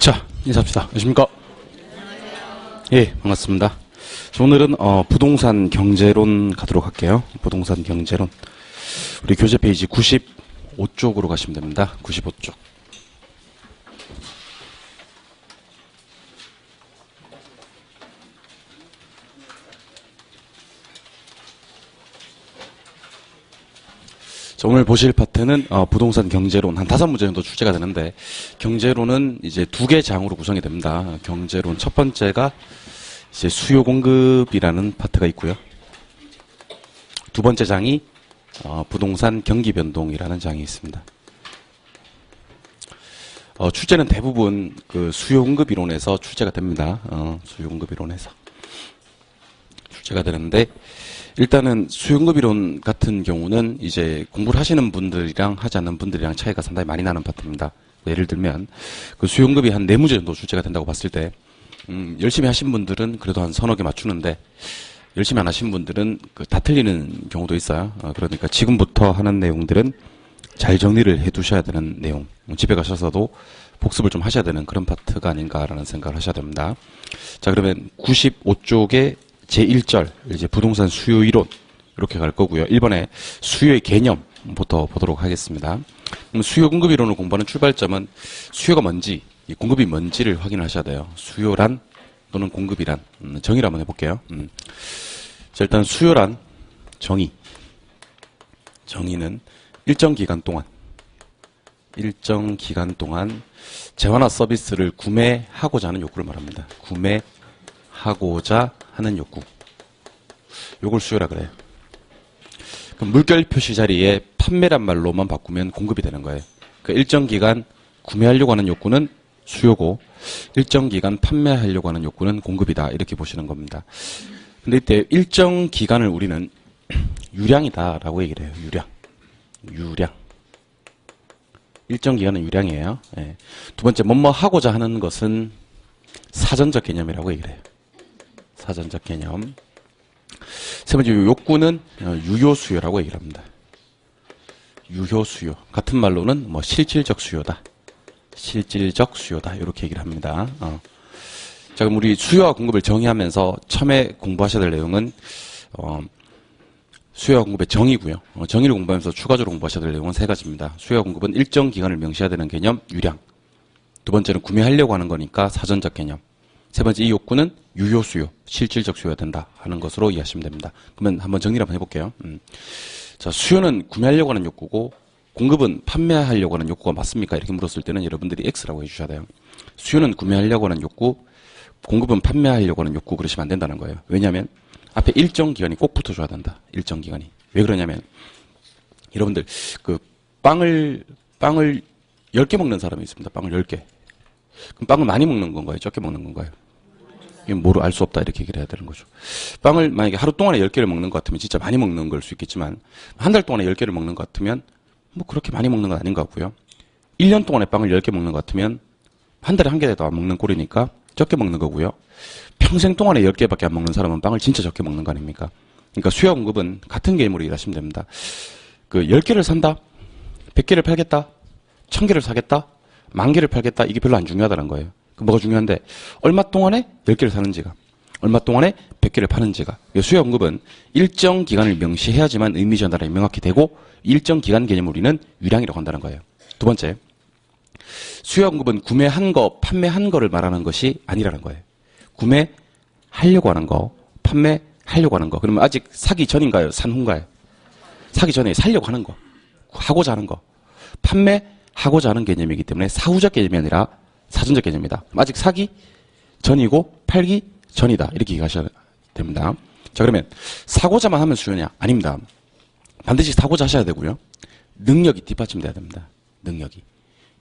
자, 인사합시다. 안녕하십니까? 예, 반갑습니다. 자, 오늘은 부동산 경제론 가도록 할게요. 부동산 경제론. 우리 교재 페이지 95쪽으로 가시면 됩니다. 95쪽. 자, 오늘 보실 파트는 부동산 경제론 한 5문제 정도 출제가 되는데, 경제론은 이제 2개 장으로 구성이 됩니다. 경제론 첫 번째가 이제 수요 공급이라는 파트가 있고요. 두 번째 장이 부동산 경기 변동이라는 장이 있습니다. 출제는 대부분 그 수요 공급 이론에서 출제가 됩니다. 수요 공급 이론에서 출제가 되는데, 일단은 수요공급 이론 같은 경우는 이제 공부를 하시는 분들이랑 하지 않는 분들이랑 차이가 상당히 많이 나는 파트입니다. 예를 들면 그 수요공급이 한 4문제 정도 출제가 된다고 봤을 때 열심히 하신 분들은 그래도 한 서너 개 맞추는데, 열심히 안 하신 분들은 다 틀리는 경우도 있어요. 그러니까 지금부터 하는 내용들은 잘 정리를 해 두셔야 되는 내용, 집에 가셔서도 복습을 좀 하셔야 되는 그런 파트가 아닌가라는 생각을 하셔야 됩니다. 자, 그러면 95쪽에 제1절, 이제 부동산 수요 이론, 이렇게 갈 거고요. 1번에 수요의 개념부터 보도록 하겠습니다. 그럼 수요 공급 이론을 공부하는 출발점은 수요가 뭔지, 공급이 뭔지를 확인하셔야 돼요. 수요란 또는 공급이란, 정의를 한번 해볼게요. 자, 일단 수요란 정의는 일정 기간 동안 재화나 서비스를 구매하고자 하는 욕구를 말합니다. 구매하고자 하는 욕구. 요걸 수요라 그래요. 그럼 물결 표시 자리에 판매란 말로만 바꾸면 공급이 되는 거예요. 그러니까 일정 기간 구매하려고 하는 욕구는 수요고, 일정 기간 판매하려고 하는 욕구는 공급이다. 이렇게 보시는 겁니다. 근데 이때 일정 기간을 우리는 유량이다라고 얘기를 해요. 유량. 일정 기간은 유량이에요. 예. 두 번째, 뭐뭐 하고자 하는 것은 사전적 개념이라고 얘기를 해요. 사전적 개념. 세 번째, 욕구는 유효수요라고 얘기를 합니다. 유효수요. 같은 말로는 실질적 수요다. 이렇게 얘기를 합니다. 자, 그럼 우리 수요와 공급을 정의하면서 처음에 공부하셔야 될 내용은 수요와 공급의 정의고요. 정의를 공부하면서 추가적으로 공부하셔야 될 내용은 3가지입니다. 수요와 공급은 일정 기간을 명시해야 되는 개념, 유량. 두 번째는 구매하려고 하는 거니까 사전적 개념. 세 번째, 이 욕구는 유효수요, 실질적 수요가 된다 하는 것으로 이해하시면 됩니다. 그러면 한번 정리를 한번 해볼게요. 자, 수요는 구매하려고 하는 욕구고, 공급은 판매하려고 하는 욕구가 맞습니까? 이렇게 물었을 때는 여러분들이 X라고 해주셔야 돼요. 수요는 구매하려고 하는 욕구, 공급은 판매하려고 하는 욕구, 그러시면 안 된다는 거예요. 왜냐하면 앞에 일정 기간이 꼭 붙어줘야 된다. 일정 기간이. 왜 그러냐면, 여러분들 빵을 10개 먹는 사람이 있습니다. 빵을 10개. 그럼 빵을 많이 먹는 건가요? 적게 먹는 건가요? 이건 뭐로 알 수 없다, 이렇게 얘기를 해야 되는 거죠. 빵을 만약에 하루 동안에 10개를 먹는 것 같으면 진짜 많이 먹는 걸 수 있겠지만, 한 달 동안에 10개를 먹는 것 같으면 그렇게 많이 먹는 건 아닌 것 같고요. 1년 동안에 빵을 10개 먹는 것 같으면 한 달에 1개라도 안 먹는 꼴이니까 적게 먹는 거고요. 평생 동안에 10개밖에 안 먹는 사람은 빵을 진짜 적게 먹는 거 아닙니까? 그러니까 수요와 공급은 같은 개념으로 일하시면 됩니다. 10개를 산다? 100개를 팔겠다? 1000개를 사겠다? 10,000개를 팔겠다? 이게 별로 안 중요하다는 거예요. 뭐가 중요한데, 얼마 동안에 10개를 사는지가, 얼마 동안에 100개를 파는지가. 수요 공급은 일정 기간을 명시해야지만 의미 전달이 명확히 되고, 일정 기간 개념을 우리는 유량이라고 한다는 거예요. 두 번째, 수요 공급은 구매한 거, 판매한 거를 말하는 것이 아니라는 거예요. 구매하려고 하는 거, 판매하려고 하는 거. 그러면 아직 사기 전인가요? 산 후인가요? 사기 전에 살려고 하는 거, 하고자 하는 거. 판매하고자 하는 개념이기 때문에 사후적 개념이 아니라 사전적 개념이다. 아직 사기 전이고 팔기 전이다. 이렇게 얘기하셔야 됩니다. 자, 그러면 사고자만 하면 수요냐? 아닙니다. 반드시 사고자 하셔야 되고요. 능력이 뒷받침돼야 됩니다. 능력이.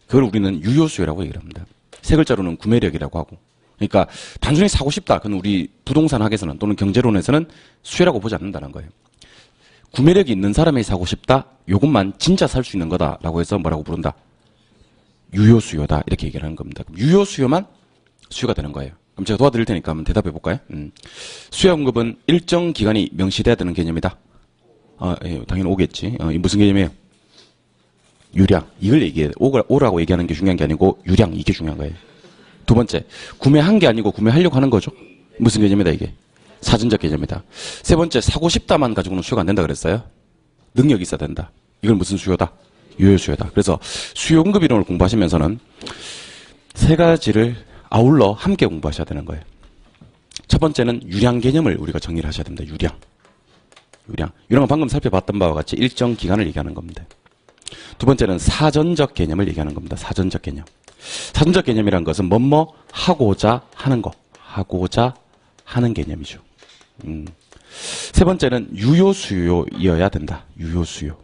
그걸 우리는 유효수요라고 얘기를 합니다. 세 글자로는 구매력이라고 하고. 그러니까 단순히 사고 싶다. 그건 우리 부동산 학에서는 또는 경제론에서는 수요라고 보지 않는다는 거예요. 구매력이 있는 사람이 사고 싶다. 요것만 진짜 살 수 있는 거다라고 해서 뭐라고 부른다? 유효수요다. 이렇게 얘기를 하는 겁니다. 그럼 유효수요만 수요가 되는 거예요. 그럼 제가 도와드릴 테니까 한번 대답해 볼까요? 수요 공급은 일정 기간이 명시돼야 되는 개념이다. 예, 당연히 오겠지. 이 무슨 개념이에요? 유량. 이걸 얘기해요. 오라고 얘기하는 게 중요한 게 아니고 유량, 이게 중요한 거예요. 두 번째, 구매한 게 아니고 구매하려고 하는 거죠. 무슨 개념이다, 이게? 사전적 개념이다. 세 번째, 사고 싶다만 가지고는 수요가 안 된다 그랬어요. 능력이 있어야 된다. 이건 무슨 수요다? 유효 수요다. 그래서 수요 공급 이론을 공부하시면서는 세 가지를 아울러 함께 공부하셔야 되는 거예요. 첫 번째는 유량 개념을 우리가 정리를 하셔야 됩니다. 유량은 방금 살펴봤던 바와 같이 일정 기간을 얘기하는 겁니다. 두 번째는 사전적 개념을 얘기하는 겁니다. 사전적 개념. 사전적 개념이란 것은 뭐뭐 하고자 하는 거, 하고자 하는 개념이죠. 세 번째는 유효 수요이어야 된다. 유효 수요.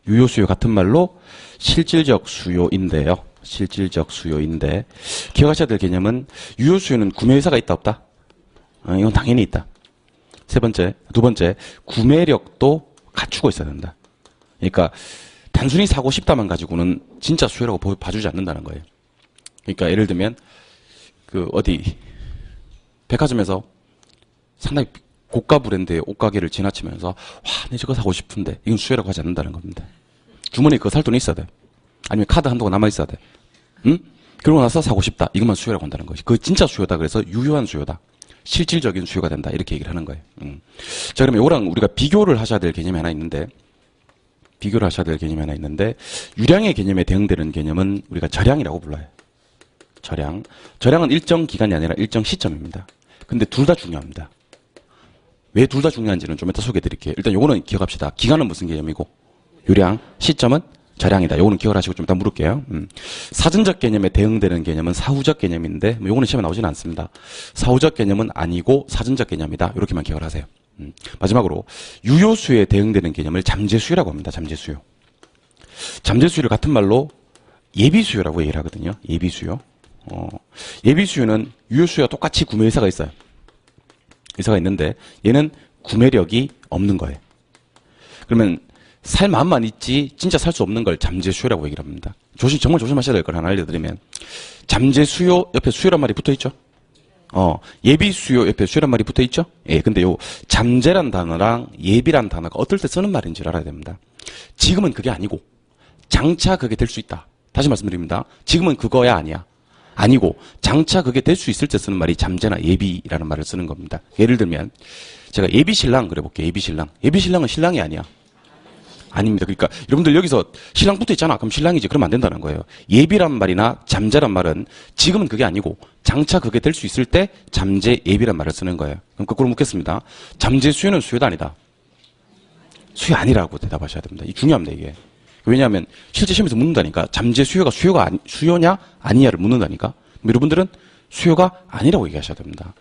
유효 수요 같은 말로 실질적 수요인데요. 실질적 수요인데 기억하셔야 될 개념은 유효 수요는 구매 의사가 있다 없다? 이건 당연히 있다. 두 번째 구매력도 갖추고 있어야 된다. 그러니까 단순히 사고 싶다만 가지고는 진짜 수요라고 봐주지 않는다는 거예요. 그러니까 예를 들면 백화점에서 상당히 고가 브랜드의 옷가게를 지나치면서 내 저거 사고 싶은데 이건 수요라고 하지 않는다는 겁니다. 주머니에 그거 살 돈이 있어야 돼. 아니면 카드 한도가 남아 있어야 돼. 응? 그러고 나서 사고 싶다. 이것만 수요라고 한다는 것이. 그거 진짜 수요다. 그래서 유효한 수요다. 실질적인 수요가 된다. 이렇게 얘기를 하는 거예요. 자, 그러면 이거랑 우리가 비교를 하셔야 될 개념이 하나 있는데 유량의 개념에 대응되는 개념은 우리가 절량이라고 불러요. 절량은 일정 기간이 아니라 일정 시점입니다. 근데 둘 다 중요합니다. 왜 둘 다 중요한지는 좀 이따 소개해 드릴게요. 일단 요거는 기억합시다. 기간은 무슨 개념이고 유량, 시점은 절량이다. 요거는 기억을 하시고 좀 이따 물을게요. 사전적 개념에 대응되는 개념은 사후적 개념인데 요거는 시험에 나오지는 않습니다. 사후적 개념은 아니고 사전적 개념이다. 이렇게만 기억을 하세요. 마지막으로 유효 수요에 대응되는 개념을 잠재 수요라고 합니다. 잠재 수요. 잠재 수요를 같은 말로 예비 수요라고 얘기를 하거든요. 예비 수요. 예비 수요는 유효 수요와 똑같이 구매 의사가 있어요. 의사가 있는데 얘는 구매력이 없는 거예요. 그러면 살 마음만 있지 진짜 살 수 없는 걸 잠재 수요라고 얘기를 합니다. 정말 조심하셔야 될 걸 하나 알려드리면 잠재 수요 옆에 수요란 말이 붙어 있죠. 예비 수요 옆에 수요란 말이 붙어 있죠. 예, 근데 요 잠재란 단어랑 예비란 단어가 어떨 때 쓰는 말인지를 알아야 됩니다. 지금은 그게 아니고 장차 그게 될 수 있다. 다시 말씀드립니다. 지금은 그거야 아니야. 아니고 장차 그게 될 수 있을 때 쓰는 말이 잠재나 예비라는 말을 쓰는 겁니다. 예를 들면 제가 예비 신랑 그래볼게요. 예비 신랑. 예비 신랑은 신랑이 아니야. 아닙니다. 그러니까 여러분들 여기서 신랑 붙어 있잖아. 그럼 신랑이지. 그러면 안 된다는 거예요. 예비란 말이나 잠재란 말은 지금은 그게 아니고 장차 그게 될 수 있을 때 잠재 예비란 말을 쓰는 거예요. 그럼 거꾸로 묻겠습니다. 잠재 수요는 수요다 아니다? 수요 아니라고 대답하셔야 됩니다. 이 중요합니다. 이게. 왜냐하면 실제 시험에서 묻는다니까. 잠재 수요가 수요냐 아니냐를 묻는다니까. 여러분들은 수요가 아니라고 얘기하셔야 됩니다.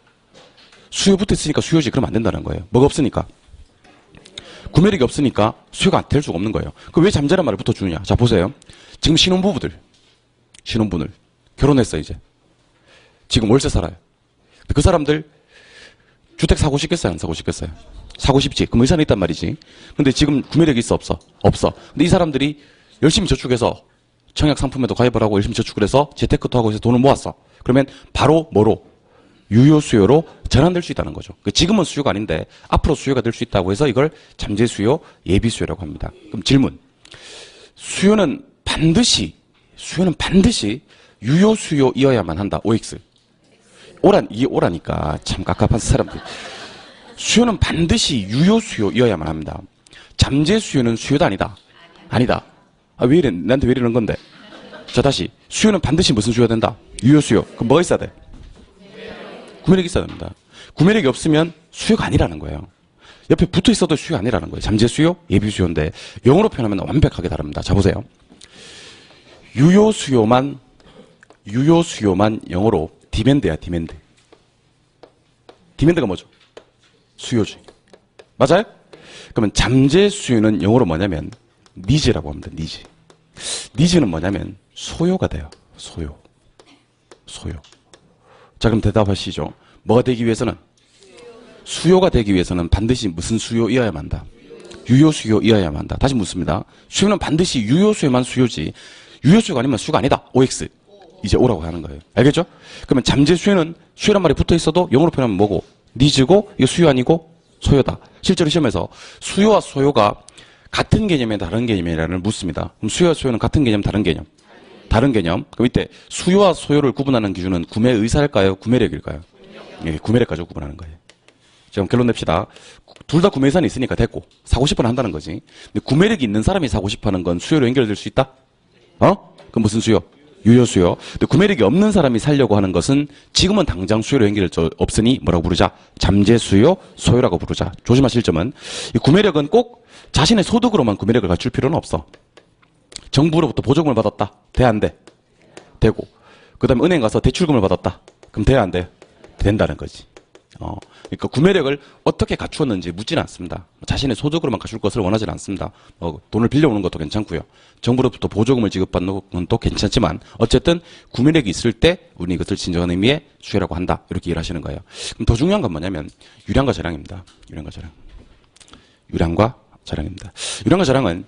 수요 붙어 있으니까 수요지. 그러면 안 된다는 거예요. 뭐가 없으니까? 구매력이 없으니까 수요가 될 수가 없는 거예요. 그럼 왜 잠재란 말을 붙어주느냐? 자, 보세요. 지금 신혼부부들 결혼했어 이제. 지금 월세 살아요. 그 사람들 주택 사고 싶겠어요? 안 사고 싶겠어요? 사고 싶지. 그럼 의사는 있단 말이지. 근데 지금 구매력이 있어? 없어? 없어. 근데 이 사람들이 열심히 저축해서 청약 상품에도 가입을 하고 열심히 저축을 해서 재테크도 하고 해서 돈을 모았어. 그러면 바로 뭐로? 유효 수요로 전환될 수 있다는 거죠. 지금은 수요가 아닌데 앞으로 수요가 될 수 있다고 해서 이걸 잠재 수요, 예비 수요라고 합니다. 그럼 질문. 수요는 반드시 유효 수요이어야만 한다. OX. 이게 오라니까 참 깝깝한 사람들. 수요는 반드시 유효 수요이어야만 합니다. 잠재 수요는 수요도 아니다. 아니다. 왜 이래? 나한테 왜 이러는 건데? 자, 다시. 수요는 반드시 무슨 수요가 된다? 유효 수요. 그럼 뭐가 있어야 돼? 구매력이 있어야 됩니다. 구매력이 없으면 수요가 아니라는 거예요. 옆에 붙어 있어도 수요가 아니라는 거예요. 잠재 수요, 예비 수요인데 영어로 표현하면 완벽하게 다릅니다. 자, 보세요. 유효 수요만 영어로 디맨드야, 디맨드. 디맨드가 뭐죠? 수요지. 맞아요? 그러면 잠재 수요는 영어로 뭐냐면 니즈라고 합니다. 니즈. 니즈는 뭐냐면 소요가 돼요. 소요. 자, 그럼 대답하시죠. 뭐가 되기 위해서는? 수요가 되기 위해서는 반드시 무슨 수요이어야만 한다? 유효 수요이어야만 한다. 다시 묻습니다. 수요는 반드시 유효 수요만 수요지. 유효 수요가 아니면 수요가 아니다. OX. 이제 O라고 하는 거예요. 알겠죠? 그러면 잠재 수요는 수요란 말이 붙어 있어도 영어로 표현하면 뭐고? 니즈고, 이거 수요 아니고 소요다. 실제로 시험에서 수요와 소요가 같은 개념이냐 다른 개념이냐를 묻습니다. 그럼 수요와 소요는 같은 개념, 다른 개념? 다른 개념. 그럼 이때 수요와 소요를 구분하는 기준은 구매 의사일까요? 구매력일까요? 예, 구매력 가지고 구분하는 거예요. 지금 결론 냅시다. 둘 다 구매 의사는 있으니까 됐고 사고 싶어는 한다는 거지. 근데 구매력이 있는 사람이 사고 싶어하는 건 수요로 연결될 수 있다? 그럼 무슨 수요? 유효 수요. 근데 구매력이 없는 사람이 살려고 하는 것은 지금은 당장 수요로 연결될 수 없으니 뭐라고 부르자? 잠재 수요, 소요라고 부르자. 조심하실 점은 이 구매력은 꼭 자신의 소득으로만 구매력을 갖출 필요는 없어. 정부로부터 보조금을 받았다. 돼, 안 돼? 되고. 그 다음에 은행 가서 대출금을 받았다. 그럼 돼야 안 돼? 된다는 거지. 그러니까 구매력을 어떻게 갖추었는지 묻지는 않습니다. 자신의 소득으로만 갖출 것을 원하지는 않습니다. 돈을 빌려오는 것도 괜찮고요. 정부로부터 보조금을 지급받는 것도 괜찮지만 어쨌든 구매력이 있을 때 우리는 이것을 진정한 의미의 수요라고 한다. 이렇게 이해를 하시는 거예요. 그럼 더 중요한 건 뭐냐면 유량과 저량입니다. 유량과 저량. 유량과 저량입니다. 유량과 저량은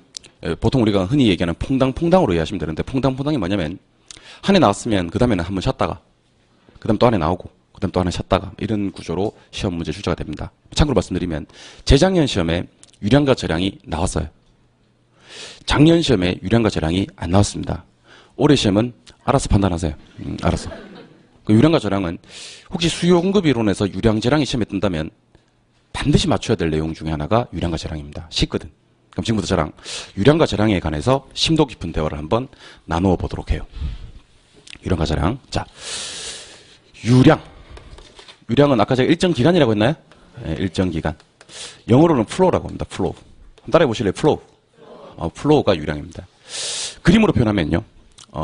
보통 우리가 흔히 얘기하는 퐁당퐁당으로 이해하시면 되는데 퐁당퐁당이 뭐냐면 한 해 나왔으면 그 다음에는 한번 쉬었다가 그 다음 또 한 해 나오고 그 다음 또 하나 쉬었다가 이런 구조로 시험 문제 출제가 됩니다. 참고로 말씀드리면 재작년 시험에 유량과 저량이 나왔어요. 작년 시험에 유량과 저량이 안 나왔습니다. 올해 시험은 알아서 판단하세요. 알아서. 그 유량과 저량은 혹시 수요 공급 이론에서 유량 저량이 시험에 뜬다면 반드시 맞춰야 될 내용 중에 하나가 유량과 저량입니다. 쉽거든. 그럼 지금부터 저랑 유량과 저량에 관해서 심도 깊은 대화를 한번 나누어 보도록 해요. 유량과 저량. 자, 유량. 유량은 아까 제가 일정 기간이라고 했나요? 네, 일정 기간. 영어로는 플로우라고 합니다. 플로우. 따라해 보실래요? 플로우. 플로우가 유량입니다. 그림으로 표현하면요.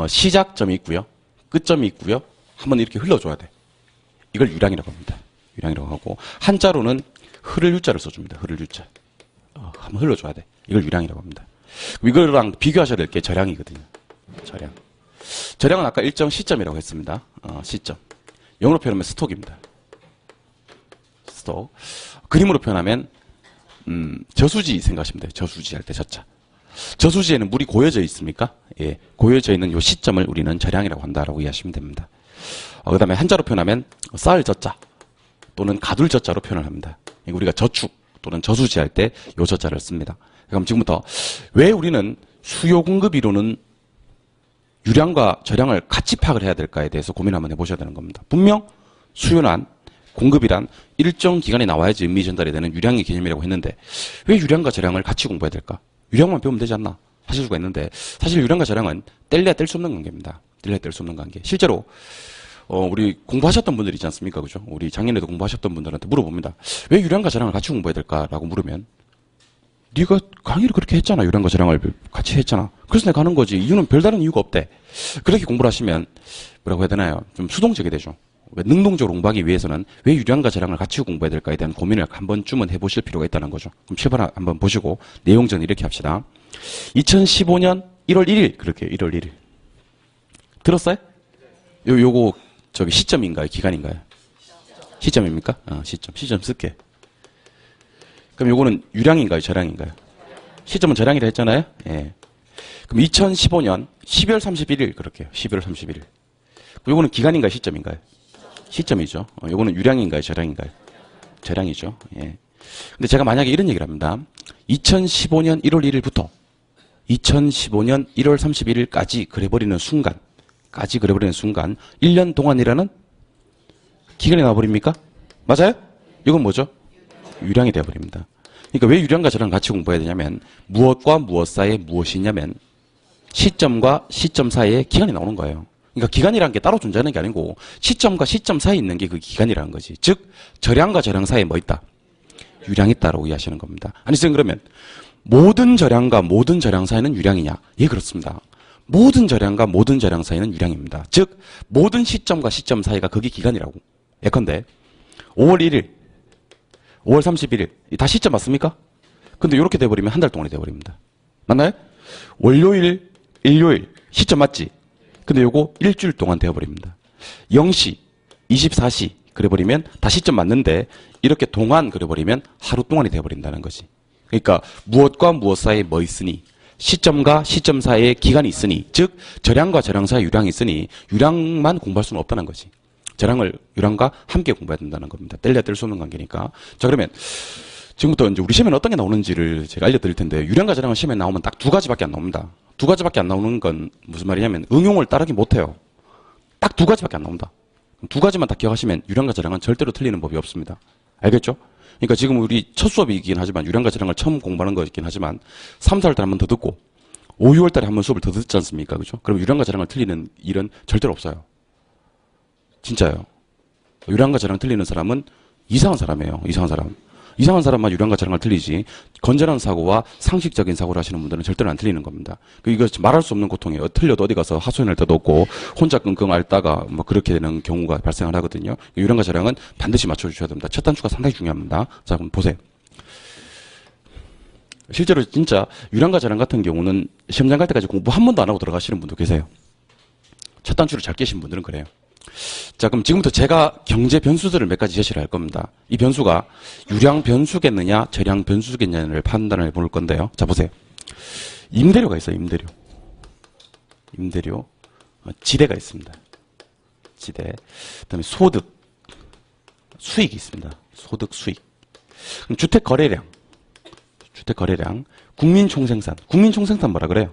시작점이 있고요. 끝점이 있고요. 한번 이렇게 흘러줘야 돼. 이걸 유량이라고 합니다. 유량이라고 하고 한자로는 흐를 유자를 써줍니다. 흐를 유자. 한번 흘러줘야 돼. 이걸 유량이라고 합니다. 이거랑 비교하셔야 될 게 저량이거든요. 저량. 저량은 아까 일정 시점이라고 했습니다. 시점. 영어로 표현하면 스톡입니다. 스톡. 그림으로 표현하면 저수지 생각하시면 돼요. 저수지 할 때 저자. 저수지에는 물이 고여져 있습니까? 예, 고여져 있는 이 시점을 우리는 저량이라고 한다라고 이해하시면 됩니다. 그 다음에 한자로 표현하면 쌓을 저자 또는 가둘 저자로 표현을 합니다. 우리가 저축 또는 저수지 할 때 이 저자를 씁니다. 그럼 지금부터 왜 우리는 수요 공급 이론은 유량과 저량을 같이 파악을 해야 될까에 대해서 고민을 한번 해보셔야 되는 겁니다. 분명 수요란 공급이란 일정 기간에 나와야지 의미 전달이 되는 유량의 개념이라고 했는데 왜 유량과 저량을 같이 공부해야 될까? 유량만 배우면 되지 않나? 하실 수가 있는데 사실 유량과 저량은 뗄래야 뗄 수 없는 관계입니다. 뗄래야 뗄 수 없는 관계. 실제로 우리 공부하셨던 분들 있지 않습니까? 그죠? 우리 작년에도 공부하셨던 분들한테 물어봅니다. 왜 유량과 저량을 같이 공부해야 될까라고 물으면 네가 강의를 그렇게 했잖아. 유량과 저량을 같이 했잖아. 그래서 내가 가는 거지. 이유는 별다른 이유가 없대. 그렇게 공부를 하시면 뭐라고 해야 되나요? 좀 수동적이 되죠. 능동적으로 공부하기 위해서는 왜 유량과 저량을 같이 공부해야 될까에 대한 고민을 한 번쯤은 해보실 필요가 있다는 거죠. 그럼 7번 한번 보시고 내용 정리 이렇게 합시다. 2015년 1월 1일 그렇게 1월 1일 들었어요? 요거 저기 시점인가요? 기간인가요? 시점입니까? 시점 쓸게. 그럼 요거는 유량인가요? 저량인가요? 시점은 저량이라 했잖아요? 예. 그럼 2015년 12월 31일 그렇게요. 12월 31일. 요거는 기간인가요? 시점인가요? 시점이죠. 요거는 유량인가요? 저량인가요? 저량이죠. 예. 근데 제가 만약에 이런 얘기를 합니다. 2015년 1월 1일부터 2015년 1월 31일까지 그래버리는 순간 1년 동안이라는 기간이 나와버립니까? 맞아요? 이건 뭐죠? 유량이 되어버립니다. 그러니까 왜 유량과 저량 같이 공부해야 되냐면 무엇과 무엇 사이에 무엇이냐면 시점과 시점 사이에 기간이 나오는 거예요. 그러니까 기간이라는 게 따로 존재하는 게 아니고 시점과 시점 사이에 있는 게 그 기간이라는 거지. 즉 저량과 저량 사이에 뭐 있다? 유량이 있다라고 이해하시는 겁니다. 아니 선생님 그러면 모든 저량과 모든 저량 사이는 유량이냐? 예 그렇습니다. 모든 저량과 모든 저량 사이는 유량입니다. 즉 모든 시점과 시점 사이가 그게 기간이라고. 예컨대 5월 1일 5월 31일 다 시점 맞습니까? 근데 이렇게 돼버리면 한 달 동안이 돼버립니다. 맞나요? 월요일, 일요일 시점 맞지? 근데 요거 일주일 동안 되어버립니다. 0시, 24시 그래버리면 다 시점 맞는데 이렇게 동안 그래버리면 하루 동안이 되어버린다는 거지. 그러니까 무엇과 무엇 사이에 뭐 있으니 시점과 시점 사이에 기간이 있으니 즉 저량과 저량 사이에 유량이 있으니 유량만 공부할 수는 없다는 거지. 저량을 유량과 함께 공부해야 된다는 겁니다. 뗄래야 뗄 수 없는 관계니까. 자 그러면 지금부터 이제 우리 시험에는 어떤 게 나오는지를 제가 알려드릴 텐데 유량과 저량은 시험에 나오면 딱 두 가지밖에 안 나옵니다. 두 가지밖에 안 나오는 건 무슨 말이냐면 응용을 따르기 못해요. 딱 두 가지밖에 안 나온다. 두 가지만 다 기억하시면 유량과 저량은 절대로 틀리는 법이 없습니다. 알겠죠? 그러니까 지금 우리 첫 수업이긴 하지만 유량과 저량을 처음 공부하는 거이긴 하지만 3, 4월 달에 한 번 더 듣고 5, 6월 달에 한 번 수업을 더 듣지 않습니까? 그죠? 그럼 유량과 저량을 틀리는 일은 절대로 없어요. 진짜요. 유량과 저량 틀리는 사람은 이상한 사람이에요. 이상한 사람. 이상한 사람만 유량과 저량을 틀리지 건전한 사고와 상식적인 사고를 하시는 분들은 절대로 안 틀리는 겁니다. 이거 말할 수 없는 고통이에요. 틀려도 어디 가서 하소연할 데도 없고 혼자 끙끙 앓다가 뭐 그렇게 되는 경우가 발생을 하거든요. 유량과 저량은 반드시 맞춰주셔야 됩니다. 첫 단추가 상당히 중요합니다. 자, 그럼 보세요. 실제로 진짜 유량과 저량 같은 경우는 시험장 갈 때까지 공부 한 번도 안 하고 들어가시는 분도 계세요. 첫 단추를 잘 깨신 분들은 그래요. 자, 그럼 지금부터 제가 경제 변수들을 몇 가지 제시를 할 겁니다. 이 변수가 유량 변수겠느냐, 저량 변수겠느냐를 판단을 해볼 건데요. 자, 보세요. 임대료가 있어요, 임대료. 임대료. 지대가 있습니다. 지대. 그 다음에 소득. 수익이 있습니다. 소득, 수익. 그럼 주택 거래량. 주택 거래량. 국민 총생산. 국민 총생산 뭐라 그래요?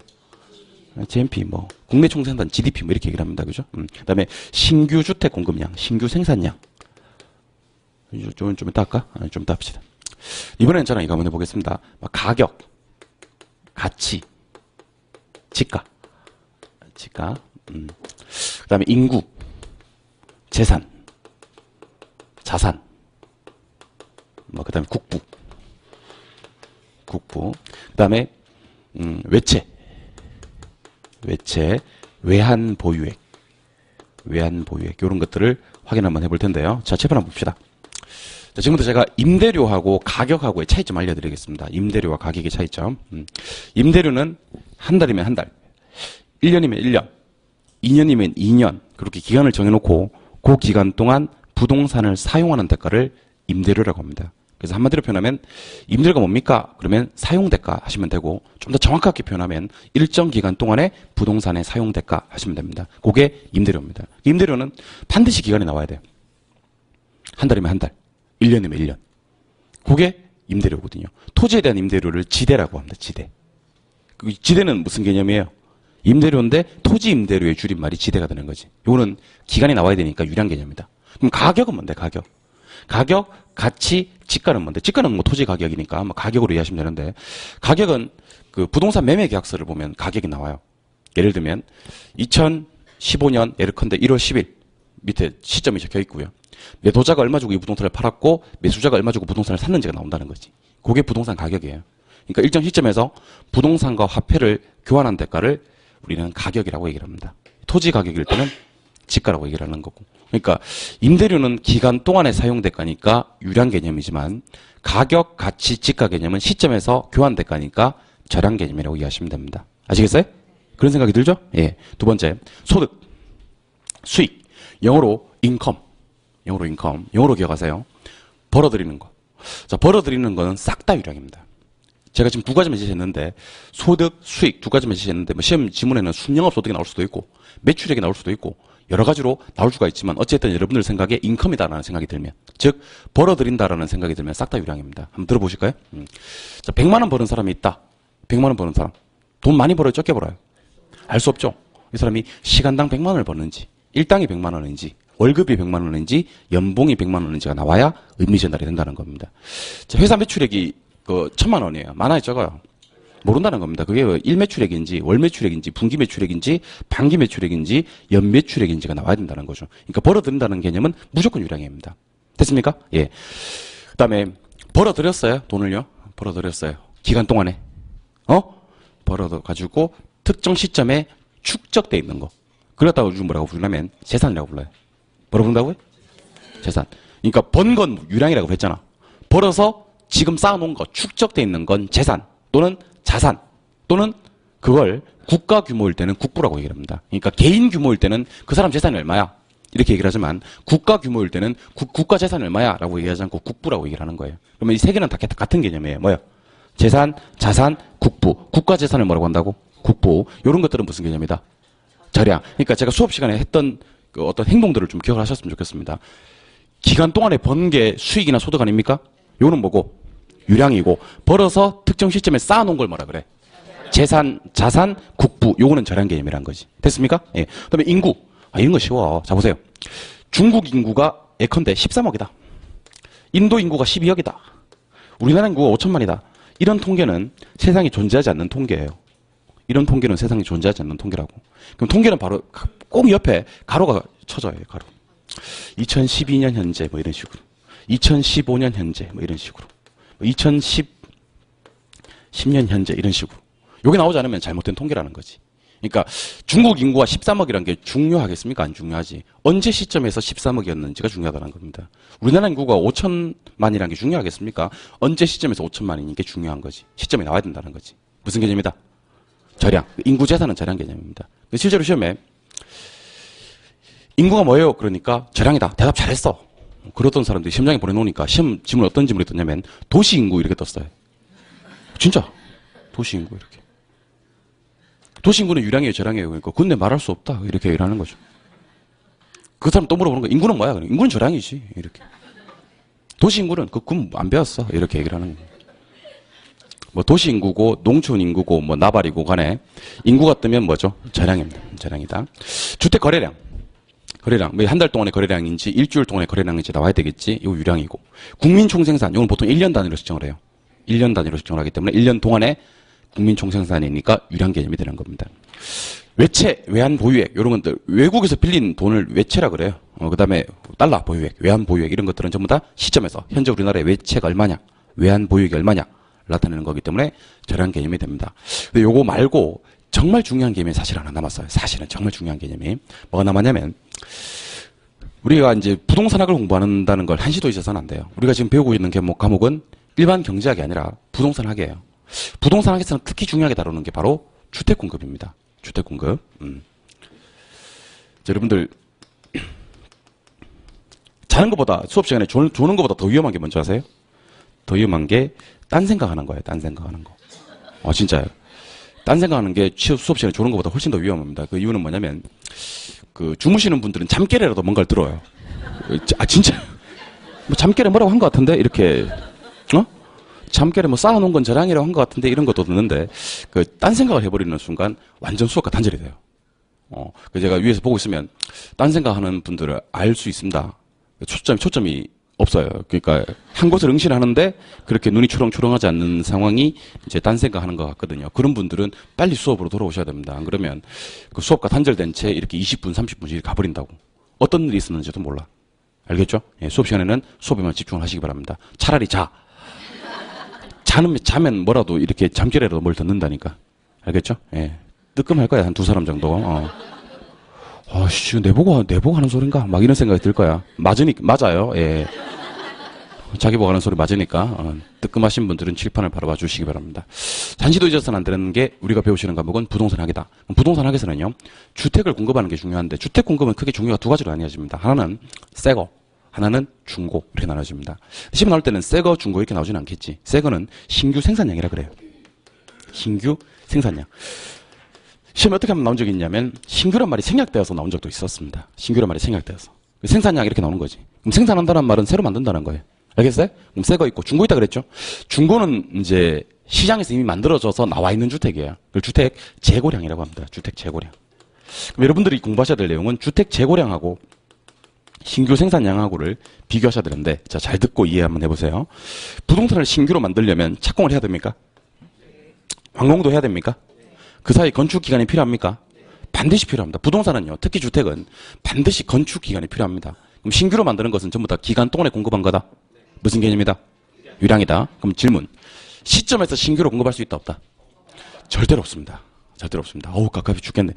GNP, 뭐, 국내 총생산, GDP, 뭐, 이렇게 얘기를 합니다. 그죠? 그 다음에, 신규 주택 공급량, 신규 생산량. 좀 이따 할까? 좀 이따 합시다. 이번엔 저는 이거 한번 해보겠습니다. 가격, 가치, 지가, 그 다음에 인구, 재산, 자산, 뭐, 그 다음에 국부, 그 다음에, 외채, 외환 보유액, 이런 것들을 확인 한번 해볼 텐데요. 자, 칠판 한번 봅시다. 자, 지금부터 제가 임대료하고 가격하고의 차이점 알려드리겠습니다. 임대료와 가격의 차이점. 임대료는 한 달이면 한 달, 1년이면 1년, 2년이면 2년, 그렇게 기간을 정해놓고 그 기간 동안 부동산을 사용하는 대가를 임대료라고 합니다. 그래서 한마디로 표현하면 임대료가 뭡니까? 그러면 사용대가 하시면 되고 좀 더 정확하게 표현하면 일정 기간 동안의 부동산의 사용대가 하시면 됩니다. 그게 임대료입니다. 임대료는 반드시 기간이 나와야 돼요. 한 달이면 한 달, 1년이면 1년. 그게 임대료거든요. 토지에 대한 임대료를 지대라고 합니다. 지대. 지대는 무슨 개념이에요? 임대료인데 토지 임대료의 줄임말이 지대가 되는 거지. 이거는 기간이 나와야 되니까 유량 개념이다. 그럼 가격은 뭔데? 가격, 가치, 지가는 뭔데? 지가는 뭐 토지 가격이니까 뭐 가격으로 이해하시면 되는데 가격은 그 부동산 매매 계약서를 보면 가격이 나와요. 예를 들면 2015년 예컨대 1월 10일 밑에 시점이 적혀 있고요. 매도자가 얼마 주고 이 부동산을 팔았고 매수자가 얼마 주고 부동산을 샀는지가 나온다는 거지. 그게 부동산 가격이에요. 그러니까 일정 시점에서 부동산과 화폐를 교환한 대가를 우리는 가격이라고 얘기를 합니다. 토지 가격일 때는 지가라고 얘기를 하는 거고. 그러니까 임대료는 기간 동안의 사용 대가니까 유량 개념이지만 가격, 가치, 지가 개념은 시점에서 교환 대가니까 저량 개념이라고 이해하시면 됩니다. 아시겠어요? 그런 생각이 들죠? 예. 두 번째, 소득, 수익, 영어로 인컴, 영어로 기억하세요. 벌어들이는 거. 자, 벌어들이는 거는 싹 다 유량입니다. 제가 지금 두 가지만 제시했는데 소득, 수익 두 가지만 제시했는데 뭐 시험 지문에는 순영업 소득이 나올 수도 있고 매출액이 나올 수도 있고 여러 가지로 나올 수가 있지만 어쨌든 여러분들 생각에 인컴이다라는 생각이 들면 즉 벌어들인다라는 생각이 들면 싹 다 유량입니다. 한번 들어보실까요? 자, 100만 원 버는 사람이 있다. 100만 원 버는 사람. 돈 많이 벌어요? 적게 벌어요? 알 수 없죠. 이 사람이 시간당 100만 원을 버는지 일당이 100만 원인지 월급이 100만 원인지 연봉이 100만 원인지가 나와야 의미 전달이 된다는 겁니다. 자, 회사 매출액이 1000만 원이에요. 많아요, 적어요? 모른다는 겁니다. 그게 일 매출액인지 월 매출액인지 분기 매출액인지 반기 매출액인지 연 매출액인지가 나와야 된다는 거죠. 그러니까 벌어들인다는 개념은 무조건 유량입니다. 됐습니까? 예. 그다음에 벌어들였어요. 돈을요. 벌어들였어요. 기간 동안에. 벌어서 가지고 특정 시점에 축적돼 있는 거. 그렇다고 요즘 뭐라고 부르냐면 재산이라고 불러요. 뭐라고 부른다고요? 재산. 그러니까 번 건 유량이라고 그랬잖아. 벌어서 지금 쌓아놓은 거, 축적돼 있는 건 재산 또는 자산 또는 그걸 국가 규모일 때는 국부라고 얘기를 합니다. 그러니까 개인 규모일 때는 그 사람 재산이 얼마야? 이렇게 얘기를 하지만 국가 규모일 때는 국가 재산이 얼마야? 라고 얘기하지 않고 국부라고 얘기를 하는 거예요. 그러면 이 세 개는 다 같은 개념이에요. 뭐요? 재산, 자산, 국부. 국가 재산을 뭐라고 한다고? 국부. 이런 것들은 무슨 개념이다? 저량. 그러니까 제가 수업 시간에 했던 그 어떤 행동들을 좀 기억을 하셨으면 좋겠습니다. 기간 동안에 번 게 수익이나 소득 아닙니까? 요는 뭐고? 유량이고 벌어서 특정 시점에 쌓아놓은 걸 뭐라 그래? 재산, 자산, 국부. 요거는 절한 개념이란 거지. 됐습니까? 예. 그다음에 인구. 이런 거 쉬워. 자, 보세요. 중국 인구가 예컨대 13억이다. 인도 인구가 12억이다. 우리나라 인구가 5천만이다. 이런 통계는 세상에 존재하지 않는 통계예요. 이런 통계는 세상에 존재하지 않는 통계라고. 그럼 통계는 바로 꼭 옆에 가로가 쳐져요. 가로. 2012년 현재 뭐 이런 식으로. 2015년 현재 뭐 이런 식으로. 10년 현재 이런 식으로. 요게 나오지 않으면 잘못된 통계라는 거지. 그러니까 중국 인구가 13억이라는 게 중요하겠습니까? 안 중요하지. 언제 시점에서 13억이었는지가 중요하다는 겁니다. 우리나라 인구가 5천만이라는 게 중요하겠습니까? 언제 시점에서 5천만이니 게 중요한 거지. 시점이 나와야 된다는 거지. 무슨 개념이다? 절량. 인구 재산은 절량 개념입니다. 실제로 시험에 인구가 뭐예요? 그러니까 절량이다. 대답 잘했어. 그러던 사람들이 시험장에 보내놓으니까 시험 지문 어떤 지문이 떴냐면 도시 인구 이렇게 떴어요. 진짜 도시 인구 이렇게. 도시 인구는 유량이에요, 절량이에요. 그러니까 근데 말할 수 없다 이렇게 얘기를 하는 거죠. 그 사람 또 물어보는 거야. 인구는 뭐야? 인구는 절량이지 이렇게. 도시 인구는 그건 안 배웠어 이렇게 얘기를 하는 거예요. 뭐 도시 인구고 농촌 인구고 뭐 나발이고 간에 인구가 뜨면 뭐죠? 절량입니다. 절량이다. 주택 거래량. 거래량. 뭐 한 달 동안의 거래량인지 일주일 동안의 거래량인지 나와야 되겠지. 이거 유량이고. 국민 총생산. 이건 보통 1년 단위로 측정을 해요. 1년 단위로 측정을 하기 때문에 1년 동안의 국민 총생산이니까 유량 개념이 되는 겁니다. 외채, 외환 보유액 이런 것들 외국에서 빌린 돈을 외채라 그래요. 그다음에 달러 보유액, 외환 보유액 이런 것들은 전부 다 시점에서 현재 우리나라의 외채가 얼마냐, 외환 보유액이 얼마냐 나타내는 거기 때문에 절한 개념이 됩니다. 근데 요거 말고 정말 중요한 개념이 사실 하나 남았어요. 사실은 정말 중요한 개념이 뭐가 남았냐면 우리가 이제 부동산학을 공부한다는 걸 한시도 잊어서는 안 돼요. 우리가 지금 배우고 있는 과목은 일반 경제학이 아니라 부동산학이에요. 부동산학에서는 특히 중요하게 다루는 게 바로 주택 공급입니다. 주택 공급. 자, 여러분들 자는 것보다 수업 시간에 조는 것보다 더 위험한 게 뭔지 아세요? 더 위험한 게 딴 생각하는 거예요. 딴 생각하는 거. 진짜요. 딴 생각하는 게 수업 시간에 조는 것보다 훨씬 더 위험합니다. 그 이유는 뭐냐면 그 주무시는 분들은 잠결에라도 뭔가를 들어요. 진짜 뭐 잠결에 뭐라고 한 것 같은데 이렇게 잠결에 뭐 쌓아놓은 건 저량이라고 한 것 같은데 이런 것도 듣는데 그 딴 생각을 해버리는 순간 완전 수업과 단절이 돼요. 그 제가 위에서 보고 있으면 딴 생각하는 분들을 알 수 있습니다. 초점이 없어요. 그러니까 한 곳을 응시하는데 그렇게 눈이 초롱초롱하지 않는 상황이 이제 딴 생각하는 것 같거든요. 그런 분들은 빨리 수업으로 돌아오셔야 됩니다. 안 그러면 그 수업과 단절된 채 이렇게 20분, 30분씩 가버린다고. 어떤 일이 있었는지도 몰라. 알겠죠? 예, 수업 시간에는 수업에만 집중을 하시기 바랍니다. 차라리 자면 뭐라도 이렇게 잠결에라도 뭘 듣는다니까. 알겠죠? 예. 뜨끔할 거야, 한 두 사람 정도. 내보고 하는 소린가? 막 이런 생각이 들 거야. 맞아요. 예. 자기 보고 하는 소리 맞으니까, 뜨끔하신 분들은 칠판을 바라봐 주시기 바랍니다. 단시도 잊어서는 안 되는 게 우리가 배우시는 과목은 부동산학이다. 부동산학에서는요, 주택을 공급하는 게 중요한데, 주택 공급은 크게 종류가 두 가지로 나뉘어집니다. 하나는 새거, 하나는 중고 이렇게 나눠집니다. 시험 나올 때는 새거, 중고 이렇게 나오지는 않겠지. 새거는 신규 생산량이라 그래요. 신규 생산량. 시험에 어떻게 하면 나온 적이 있냐면 신규란 말이 생략되어서 나온 적도 있었습니다. 신규란 말이 생략되어서. 생산량 이렇게 나오는 거지. 그럼 생산한다는 말은 새로 만든다는 거예요. 알겠어요? 그럼 새거 있고 중고 있다 그랬죠? 중고는 이제 시장에서 이미 만들어져서 나와 있는 주택이에요. 그걸 주택 재고량이라고 합니다. 주택 재고량. 그럼 여러분들이 공부하셔야 될 내용은 주택 재고량하고 신규 생산량하고를 비교하셔야 되는데, 자, 잘 듣고 이해 한번 해보세요. 부동산을 신규로 만들려면 착공을 해야 됩니까? 완공도 해야 됩니까? 그 사이 건축 기간이 필요합니까? 반드시 필요합니다. 부동산은요, 특히 주택은 반드시 건축 기간이 필요합니다. 그럼 신규로 만드는 것은 전부 다 기간 동안에 공급한 거다. 무슨 개념이다? 유량이다. 그럼 질문. 시점에서 신규로 공급할 수 있다, 없다? 절대로 없습니다. 절대로 없습니다. 깝깝이 죽겠네.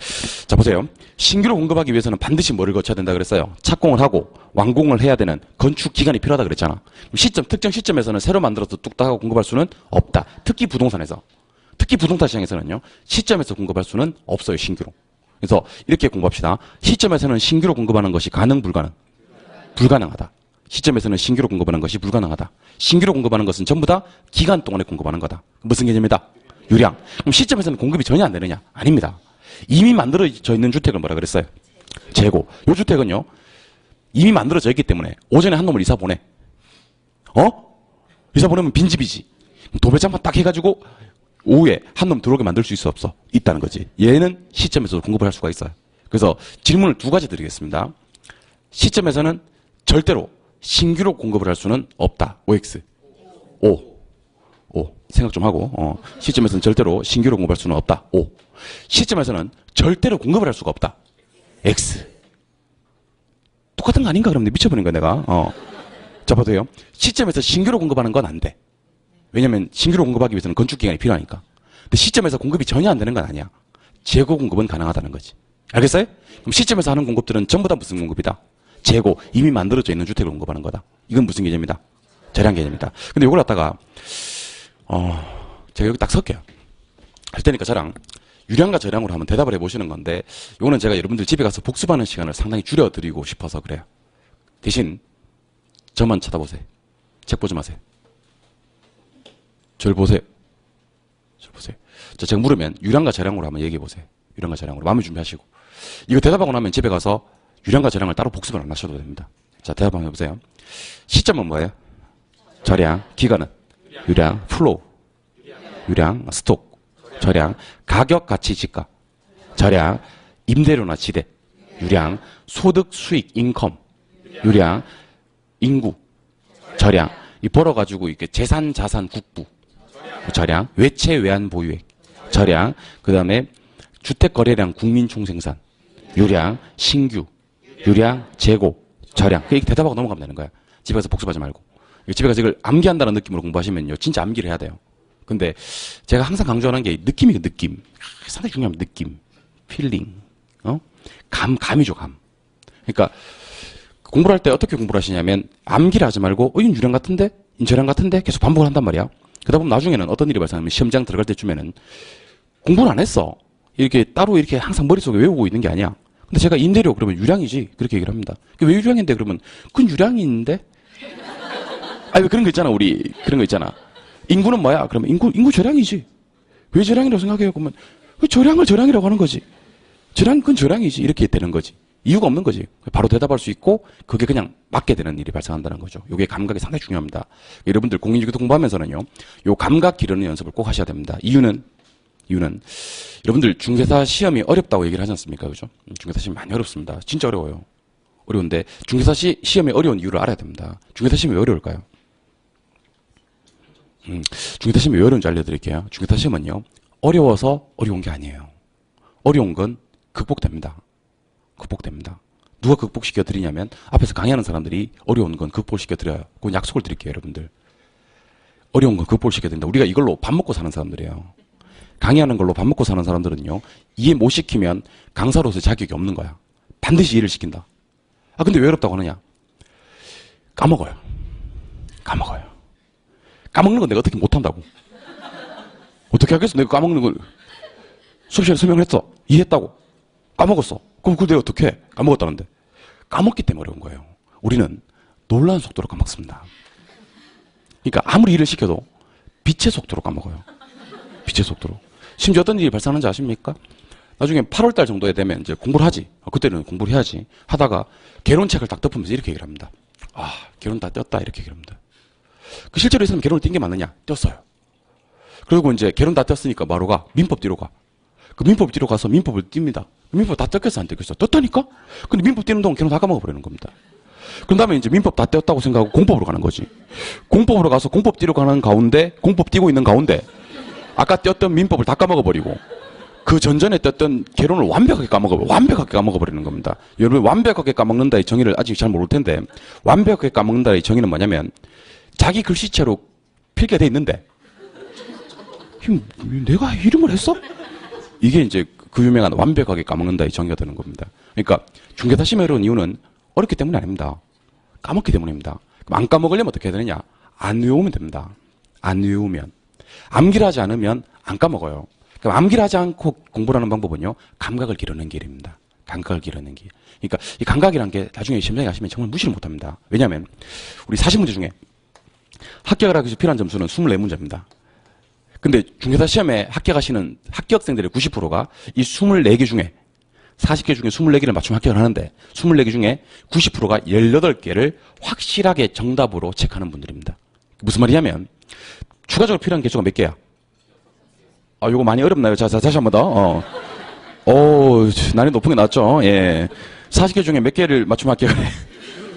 자, 보세요. 신규로 공급하기 위해서는 반드시 뭐를 거쳐야 된다 그랬어요? 착공을 하고 완공을 해야 되는 건축 기간이 필요하다 그랬잖아. 그럼 특정 시점에서는 새로 만들어서 뚝딱 하고 공급할 수는 없다. 특히 부동산에서. 특히 부동산 시장에서는요, 시점에서 공급할 수는 없어요, 신규로. 그래서 이렇게 공부합시다. 시점에서는 신규로 공급하는 것이 가능, 불가능? 불가능하다. 시점에서는 신규로 공급하는 것이 불가능하다. 신규로 공급하는 것은 전부 다 기간 동안에 공급하는 거다. 무슨 개념이다? 유량. 그럼 시점에서는 공급이 전혀 안 되느냐? 아닙니다. 이미 만들어져 있는 주택을 뭐라 그랬어요? 재고. 요 주택은요, 이미 만들어져 있기 때문에 오전에 한 놈을 이사 보내. 이사 보내면 빈집이지. 도배장만 딱 해가지고 오후에 한 놈 들어오게 만들 수 있어 없어? 있다는 거지. 얘는 시점에서 공급을 할 수가 있어요. 그래서 질문을 두 가지 드리겠습니다. 시점에서는 절대로 신규로 공급을 할 수는 없다. OX. O. 생각 좀 하고. 시점에서는 절대로 신규로 공급할 수는 없다. O. 시점에서는 절대로 공급을 할 수가 없다. X. 똑같은 거 아닌가? 그러면 미쳐버린 거야, 내가. 자, 봐도요. 시점에서 신규로 공급하는 건 안 돼. 왜냐면 신규로 공급하기 위해서는 건축기간이 필요하니까. 근데 시점에서 공급이 전혀 안 되는 건 아니야. 재고 공급은 가능하다는 거지. 알겠어요? 그럼 시점에서 하는 공급들은 전부 다 무슨 공급이다? 재고, 이미 만들어져 있는 주택을 공급하는 거다. 이건 무슨 개념이다? 절약 개념이다. 근데 이걸 갖다가 제가 여기 딱 설게요. 할 테니까 저랑 유량과 절약으로 한번 대답을 해보시는 건데, 이거는 제가 여러분들 집에 가서 복습하는 시간을 상당히 줄여드리고 싶어서 그래요. 대신 저만 쳐다보세요. 책 보지 마세요. 저를 보세요. 저를 보세요. 자, 제가 물으면 유량과 절약으로 한번 얘기해 보세요. 유량과 절약으로 마음을 준비하시고, 이거 대답하고 나면 집에 가서 유량과 절약을 따로 복습을 안 하셔도 됩니다. 자, 대답 한번 해보세요. 시점은 뭐예요? 절약. 기간은? 유량. 플로우. 유량. 스톡. 절약. 가격, 가치, 지가. 절약. 임대료나 지대. 유량. 소득, 수익, 인컴. 유량. 인구. 절약. 이 벌어가지고 이렇게 재산, 자산, 국부. 절약. 외채, 외환, 보유액. 절약. 그 다음에 주택 거래량, 국민 총생산. 유량. 신규. 유량, 재고, 절약. 이렇게 대답하고 넘어가면 되는 거야. 집에 가서 복습하지 말고. 집에 가서 이걸 암기한다는 느낌으로 공부하시면요, 진짜 암기를 해야 돼요. 근데 제가 항상 강조하는 게 느낌이에요, 느낌. 상당히 중요합니다, 느낌. 필링. 감이죠, 감. 그러니까 공부를 할 때 어떻게 공부를 하시냐면, 암기를 하지 말고, 이건 유량 같은데? 인절량 같은데? 계속 반복을 한단 말이야. 그러다 보면 나중에는 어떤 일이 발생하면 시험장 들어갈 때쯤에는 공부를 안 했어. 이렇게 따로 이렇게 항상 머릿속에 외우고 있는 게 아니야. 근데 제가 임대료 그러면 유량이지. 그렇게 얘기를 합니다. 왜 유량인데 그러면 그건 유량인데? 아니, 왜 그런 거 있잖아. 우리 그런 거 있잖아. 인구는 뭐야? 그러면 인구 절량이지. 왜 절량이라고 생각해요? 그러면 왜 절량을 절량이라고 하는 거지. 그건 절량이지. 이렇게 되는 거지. 이유가 없는 거지. 바로 대답할 수 있고 그게 그냥 맞게 되는 일이 발생한다는 거죠. 이게 감각이 상당히 중요합니다. 여러분들 공인중개사 공부하면서는요, 요 감각 기르는 연습을 꼭 하셔야 됩니다. 이유는 여러분들 중개사 시험이 어렵다고 얘기를 하지 않습니까? 그죠? 중개사 시험이 많이 어렵습니다. 진짜 어려워요. 어려운데 중개사 시험이 어려운 이유를 알아야 됩니다. 중개사 시험이 왜 어려울까요? 중개사 시험이 왜 어려운지 알려드릴게요. 중개사 시험은요, 어려워서 어려운 게 아니에요. 어려운 건 극복됩니다. 극복됩니다. 누가 극복시켜 드리냐면 앞에서 강의하는 사람들이 어려운 건 극복시켜 드려요. 그건 약속을 드릴게요, 여러분들. 어려운 건 극복시켜 드린다. 우리가 이걸로 밥 먹고 사는 사람들이에요. 강의하는 걸로 밥 먹고 사는 사람들은요, 이해 못 시키면 강사로서 자격이 없는 거야. 반드시 이해를 시킨다. 근데 왜 어렵다고 하느냐? 까먹어요. 까먹는 건 내가 어떻게 못한다고. 어떻게 하겠어? 내가 까먹는 걸 수업 시간에 설명을 했어. 이해했다고. 까먹었어. 그럼 그걸 내가 어떻게 해? 까먹었다는데. 까먹기 때문에 어려운 거예요. 우리는 놀라운 속도로 까먹습니다. 그러니까 아무리 일을 시켜도 빛의 속도로 까먹어요. 빛의 속도로. 심지어 어떤 일이 발생하는지 아십니까? 나중에 8월달 정도에 되면 이제 공부를 하지. 그때는 공부를 해야지. 하다가 개론책을 딱 덮으면서 이렇게 얘기를 합니다. 개론 다 떴다. 이렇게 얘기를 합니다. 그 실제로 이 사람 개론을 띈 게 맞느냐? 떴어요. 그리고 이제 개론 다 떴으니까 바로 가. 민법 뒤로 가. 그 민법 뒤로 가서 민법을 띱니다. 민법 다 떴겠어, 안 떴겠어? 떴다니까? 근데 민법 띄는 동안 개론 다 까먹어버리는 겁니다. 그런 다음에 이제 민법 다 떴다고 생각하고 공법으로 가는 거지. 공법으로 가서 공법 뒤로 가는 가운데, 공법 띄고 있는 가운데, 아까 띄었던 민법을 다 까먹어버리고, 그 전전에 떴던 개론을 완벽하게 까먹어버리는 겁니다. 여러분, 완벽하게 까먹는다의 정의를 아직 잘 모를 텐데, 완벽하게 까먹는다의 정의는 뭐냐면, 자기 글씨체로 필기가 돼 있는데, 내가 이름을 했어? 이게 이제 그 유명한 완벽하게 까먹는다의 정의가 되는 겁니다. 그러니까 중개사 시험이 어려운 이유는 어렵기 때문이 아닙니다. 까먹기 때문입니다. 그럼 안 까먹으려면 어떻게 해야 되느냐? 안 외우면 됩니다. 안 외우면. 암기를 하지 않으면 안 까먹어요. 그럼 암기를 하지 않고 공부를 하는 방법은요, 감각을 기르는 길입니다. 감각을 기르는 길. 그러니까 이 감각이란 게 나중에 시험장에 가시면 정말 무시를 못 합니다. 왜냐하면 우리 40문제 중에 합격을 하기 위해서 필요한 점수는 24문제입니다. 근데 중개사 시험에 합격하시는 합격생들의 90%가 이 24개 중에 40개 중에 24개를 맞추면 합격을 하는데 24개 중에 90%가 18개를 확실하게 정답으로 체크하는 분들입니다. 무슨 말이냐면 추가적으로 필요한 개수가 몇 개야? 요거 많이 어렵나요? 자, 다시 한 번 더. 난이 높은 게 낫죠. 예. 40개 중에 몇 개를 맞추면 합격해?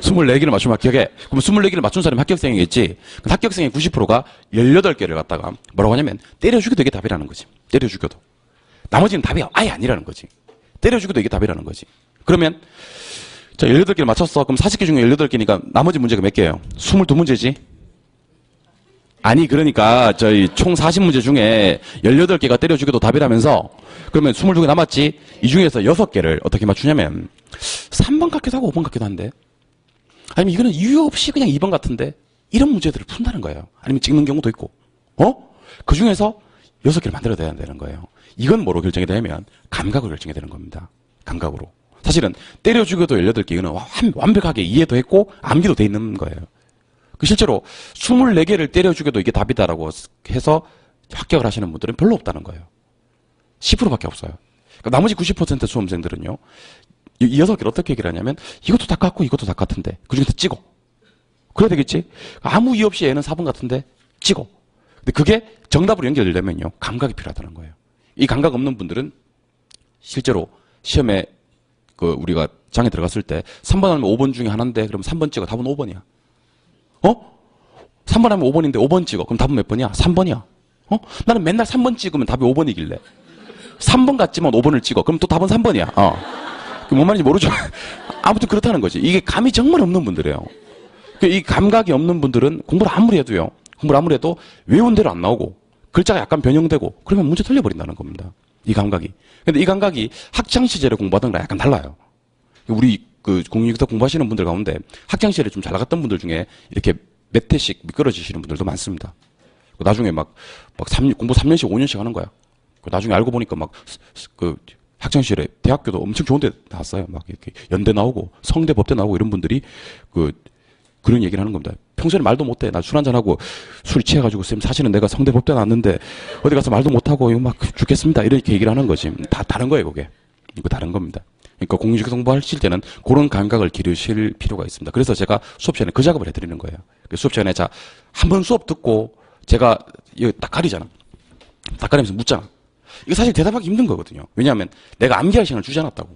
24개를 맞추면 합격해. 그럼 24개를 맞춘 사람이 합격생이겠지. 그 합격생의 90%가 18개를 갖다가 뭐라고 하냐면 때려 죽여도 이게 답이라는 거지. 때려 죽여도. 나머지는 답이 아예 아니라는 거지. 때려 죽여도 이게 답이라는 거지. 그러면 자, 18개를 맞췄어. 그럼 40개 중에 18개니까 나머지 문제가 몇 개예요? 22문제지? 아니, 그러니까 저희 총 40문제 중에 18개가 때려 죽여도 답이라면서 그러면 22개 남았지? 이 중에서 6개를 어떻게 맞추냐면 3번 같기도 하고 5번 같기도 한데 아니면 이거는 이유 없이 그냥 2번 같은데 이런 문제들을 푼다는 거예요. 아니면 찍는 경우도 있고 그 중에서 6개를 만들어야 되는 거예요. 이건 뭐로 결정이 되냐면 감각으로 결정이 되는 겁니다. 감각으로. 사실은 때려 죽여도 18개 이거는 완벽하게 이해도 했고 암기도 돼 있는 거예요. 실제로 24개를 때려 죽여도 이게 답이다라고 해서 합격을 하시는 분들은 별로 없다는 거예요. 10%밖에 없어요. 그러니까 나머지 90% 수험생들은요. 이 6개를 어떻게 얘기를 하냐면 이것도 다 같고 이것도 다 같은데 그중에서 찍어. 그래야 되겠지? 아무 이유 없이 얘는 4번 같은데 찍어. 근데 그게 정답으로 연결되려면요. 감각이 필요하다는 거예요. 이 감각 없는 분들은 실제로 시험에 우리가 장에 들어갔을 때 3번 하면 5번 중에 하나인데 그럼 3번 찍어. 답은 5번이야. 3번 하면 5번인데 5번 찍어. 그럼 답은 몇 번이야? 3번이야. 나는 맨날 3번 찍으면 답이 5번이길래. 3번 같지만 5번을 찍어. 그럼 또 답은 3번이야. 뭔 말인지 모르죠? 아무튼 그렇다는 거지. 이게 감이 정말 없는 분들이에요. 이 감각이 없는 분들은 공부를 아무리 해도 외운 대로 안 나오고 글자가 약간 변형되고 그러면 문제 틀려버린다는 겁니다. 이 감각이. 근데 이 감각이 학창시절에 공부하던 거랑 약간 달라요. 우리 공익에서 공부하시는 분들 가운데 학창시절에 좀 잘 나갔던 분들 중에 이렇게 몇 회씩 미끄러지시는 분들도 많습니다. 나중에 공부 3년씩 5년씩 하는 거야. 나중에 알고 보니까 학창시절에 대학교도 엄청 좋은 데 나왔어요. 이렇게 연대 나오고 성대 법대 나오고 이런 분들이 그런 얘기를 하는 겁니다. 평소에 말도 못해. 나 술 한잔하고 술 취해가지고 쌤 사실은 내가 성대 법대 나왔는데 어디 가서 말도 못하고 이거 죽겠습니다. 이렇게 얘기를 하는 거지. 다 다른 거예요, 그게. 이거 다른 겁니다. 그러니까 공식 공부하실 때는 그런 감각을 기르실 필요가 있습니다. 그래서 제가 수업 시간에 그 작업을 해드리는 거예요. 수업 시간에 한 번 수업 듣고 제가 이거 딱 가리잖아. 딱 가리면서 묻잖아. 이거 사실 대답하기 힘든 거거든요. 왜냐하면 내가 암기할 시간을 주지 않았다고.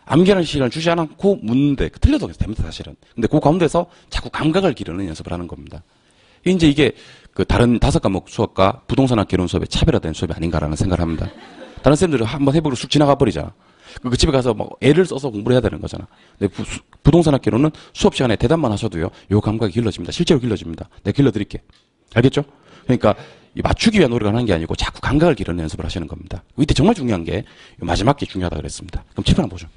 암기할 시간을 주지 않고 묻는데 틀려도 됩니다, 사실은. 근데 그 가운데서 자꾸 감각을 기르는 연습을 하는 겁니다. 이제 이게 다른 5과목 수업과 부동산학 개론 수업의 차별화된 수업이 아닌가라는 생각을 합니다. 다른 쌤들은 한번 해보고 쑥 지나가 버리자. 그 집에 가서 애를 써서 공부를 해야 되는 거잖아. 근데 부동산학 개론은 수업 시간에 대답만 하셔도요, 요 감각이 길러집니다. 실제로 길러집니다. 내가 길러드릴게. 알겠죠? 그러니까 맞추기 위한 노력을 하는 게 아니고 자꾸 감각을 기르는 연습을 하시는 겁니다. 이때 정말 중요한 게 마지막 게 중요하다고 그랬습니다. 그럼 칠판 한번 보죠.